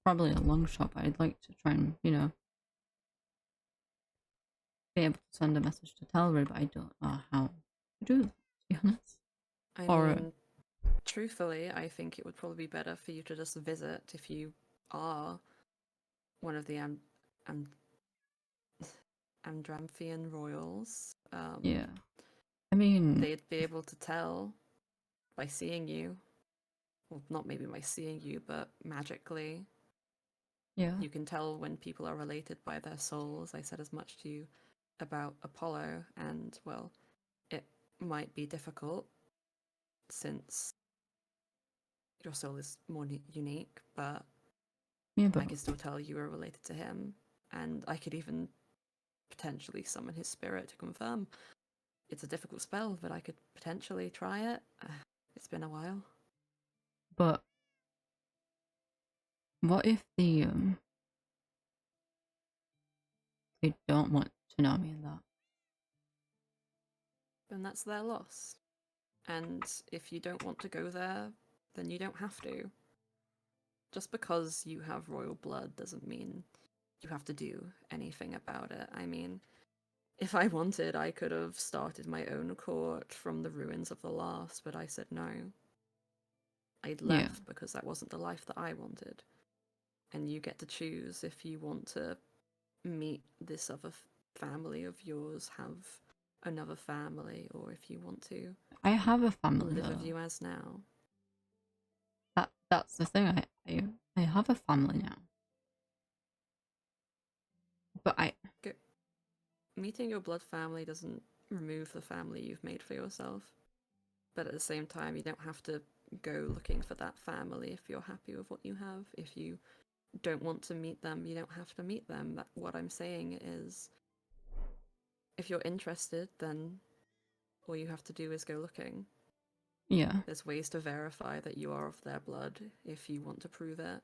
probably a long shot, but I'd like to try and, you know, be able to send a message to Telrid, but I don't know how to do that, to be honest. I mean, truthfully, I think it would probably be better for you to just visit if you are one of the Andramthian royals. Yeah. I mean... They'd be able to tell by seeing you. Well, not maybe by seeing you, but magically. Yeah. You can tell when people are related by their souls. I said as much to you about Apollo, and, well, it might be difficult since your soul is more unique, but Yeah, but I could still tell you are related to him, and I could even potentially summon his spirit to confirm. It's a difficult spell, but I could potentially try it. It's been a while. But what if they don't want to know me in that? Then that's their loss. And if you don't want to go there, then you don't have to. Just because you have royal blood doesn't mean you have to do anything about it. I mean, if I wanted, I could have started my own court from the ruins of the last, but I said no. I'd left because that wasn't the life that I wanted. And you get to choose if you want to meet this other family of yours, have another family, or if you want to I have a family, live though. with you as now. That's the thing. I have a family now. But Meeting your blood family doesn't remove the family you've made for yourself. But at the same time, you don't have to go looking for that family if you're happy with what you have. If you don't want to meet them, you don't have to meet them. What I'm saying is, if you're interested, then all you have to do is go looking. yeah. There's ways to verify that you are of their blood if you want to prove it.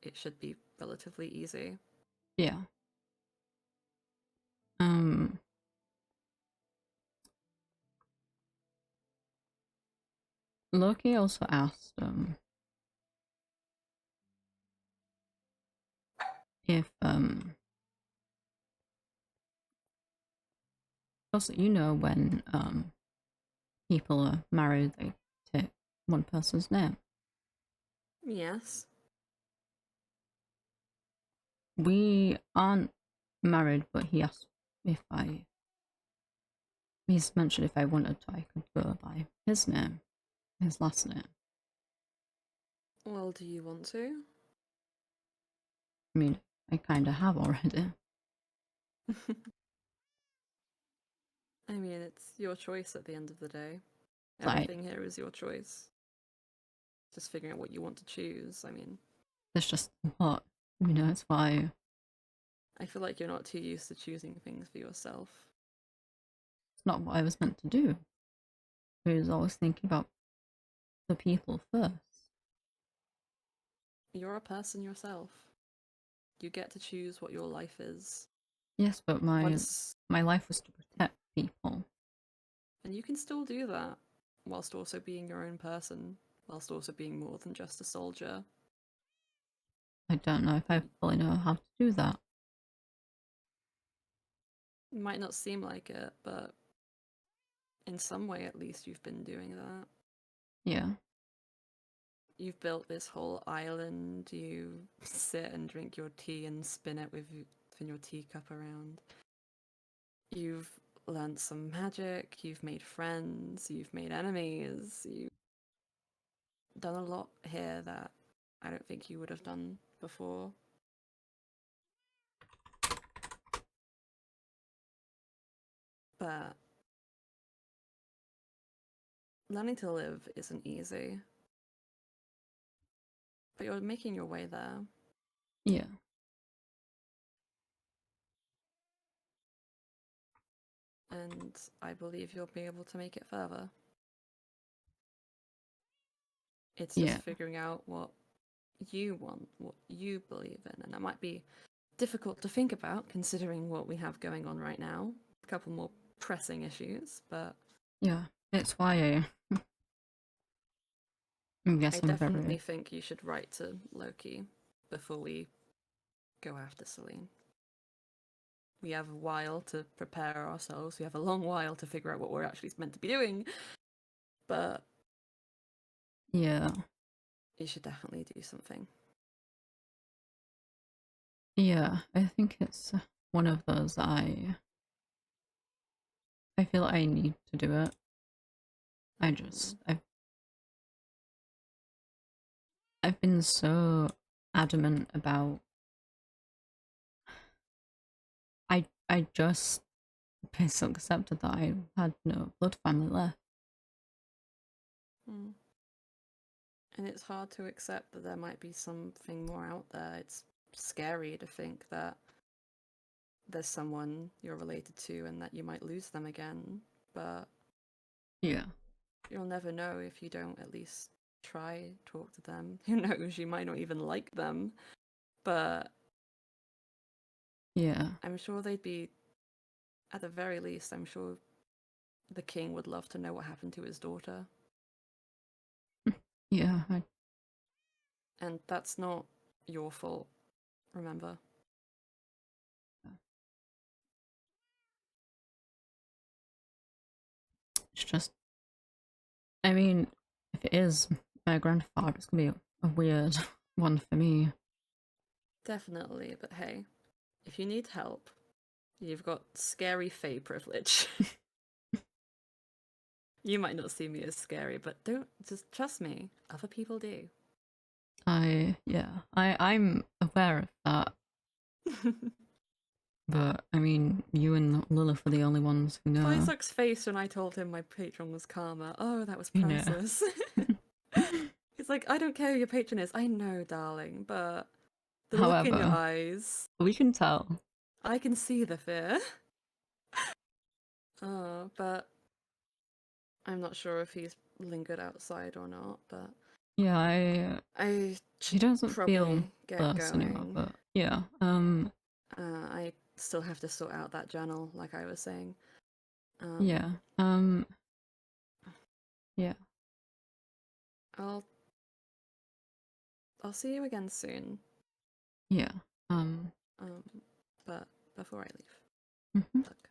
It should be relatively easy. Yeah. Loki also asked if also, you know, when people are married, they take one person's name. Yes. We aren't married, but he asked if he's mentioned if I wanted to, I could go by his name, his last name. Well, do you want to? I mean, I kind of have already. I mean, it's your choice at the end of the day. Like, Everything here is your choice. Just figuring out what you want to choose. I mean, it's just what, you know, it's why I feel like you're not too used to choosing things for yourself. it's not what I was meant to do. I was always thinking about the people first. You're a person yourself. You get to choose what your life is. Yes, but my life was to protect people. And you can still do that, whilst also being your own person, whilst also being more than just a soldier. I don't know if I fully know how to do that. It might not seem like it, but in some way at least you've been doing that. Yeah. You've built this whole island, you sit and drink your tea and spin it within your teacup around. You've learned some magic, you've made friends, you've made enemies, you've done a lot here that I don't think you would have done before. But learning to live isn't easy. But you're making your way there. Yeah. And I believe you'll be able to make it further. It's just figuring out what you want, what you believe in, and that might be difficult to think about considering what we have going on right now. A couple more pressing issues, but Yeah, it's why I guess I I'm definitely very... think you should write to Loki before we go after Selene. We have a while to prepare ourselves. We have a long while to figure out what we're actually meant to be doing. But Yeah. you should definitely do something. Yeah, I think it's one of those I feel I need to do it. I've been so adamant about I just basically accepted that I had no blood family left. Mm. And it's hard to accept that there might be something more out there. It's scary to think that there's someone you're related to and that you might lose them again. But Yeah. you'll never know if you don't at least try talk to them. Who knows, you might not even like them. But Yeah. I'm sure they'd be, at the very least, I'm sure the king would love to know what happened to his daughter. Yeah. And that's not your fault, remember? It's just, I mean, if it is my grandfather, it's gonna be a weird one for me. Definitely, but hey, if you need help, you've got scary Fae privilege. You might not see me as scary, but don't just trust me. Other people do. I'm aware of that. But I mean, you and Lilith are the only ones who know. Isaac's face when I told him my patron was Karma. Oh, that was You know. priceless. He's like, I don't care who your patron is. I know, darling, but the look in your However, eyes. we can tell. I can see the fear. Oh, but I'm not sure if he's lingered outside or not, but Yeah, I he doesn't feel probably get close anymore, going. but yeah, I still have to sort out that journal, like I was saying. yeah, yeah. I'll see you again soon. Yeah. But before I leave, look.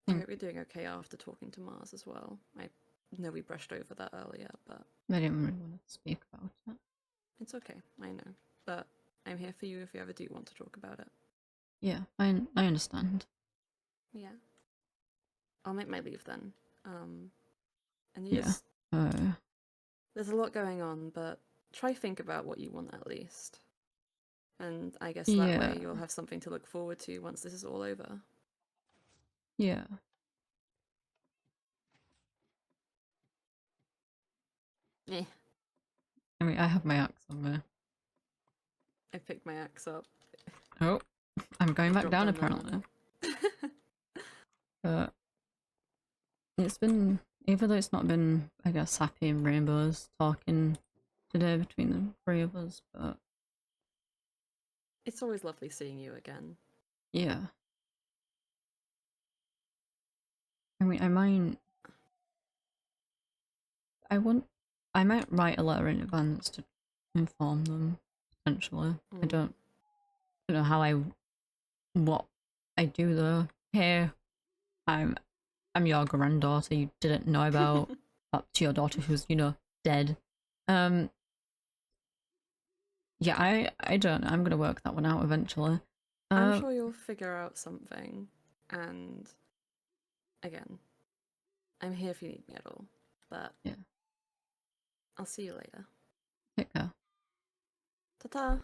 I hope you're doing okay after talking to Mars as well. I know we brushed over that earlier, but I didn't really want to speak about it. it's okay. I know, but I'm here for you if you ever do want to talk about it. Yeah, I understand. Yeah. I'll make my leave then. And Yeah. just there's a lot going on, but try think about what you want at least. And I guess that way you'll have something to look forward to once this is all over. Yeah. Eh. I mean, I have my axe somewhere. I picked my axe up. Oh, I'm going back down apparently. But it's been, even though it's not been, I guess, happy and rainbows talking today between the three of us, but it's always lovely seeing you again. Yeah. I mean, I might write a letter in advance to inform them, potentially. I don't know what I do though. Hey, I'm your granddaughter you didn't know about, up to your daughter who's, dead. Yeah, I don't know. I'm gonna work that one out eventually. I'm sure you'll figure out something, and again, I'm here if you need me at all, but yeah. I'll see you later. Take care. Ta-ta!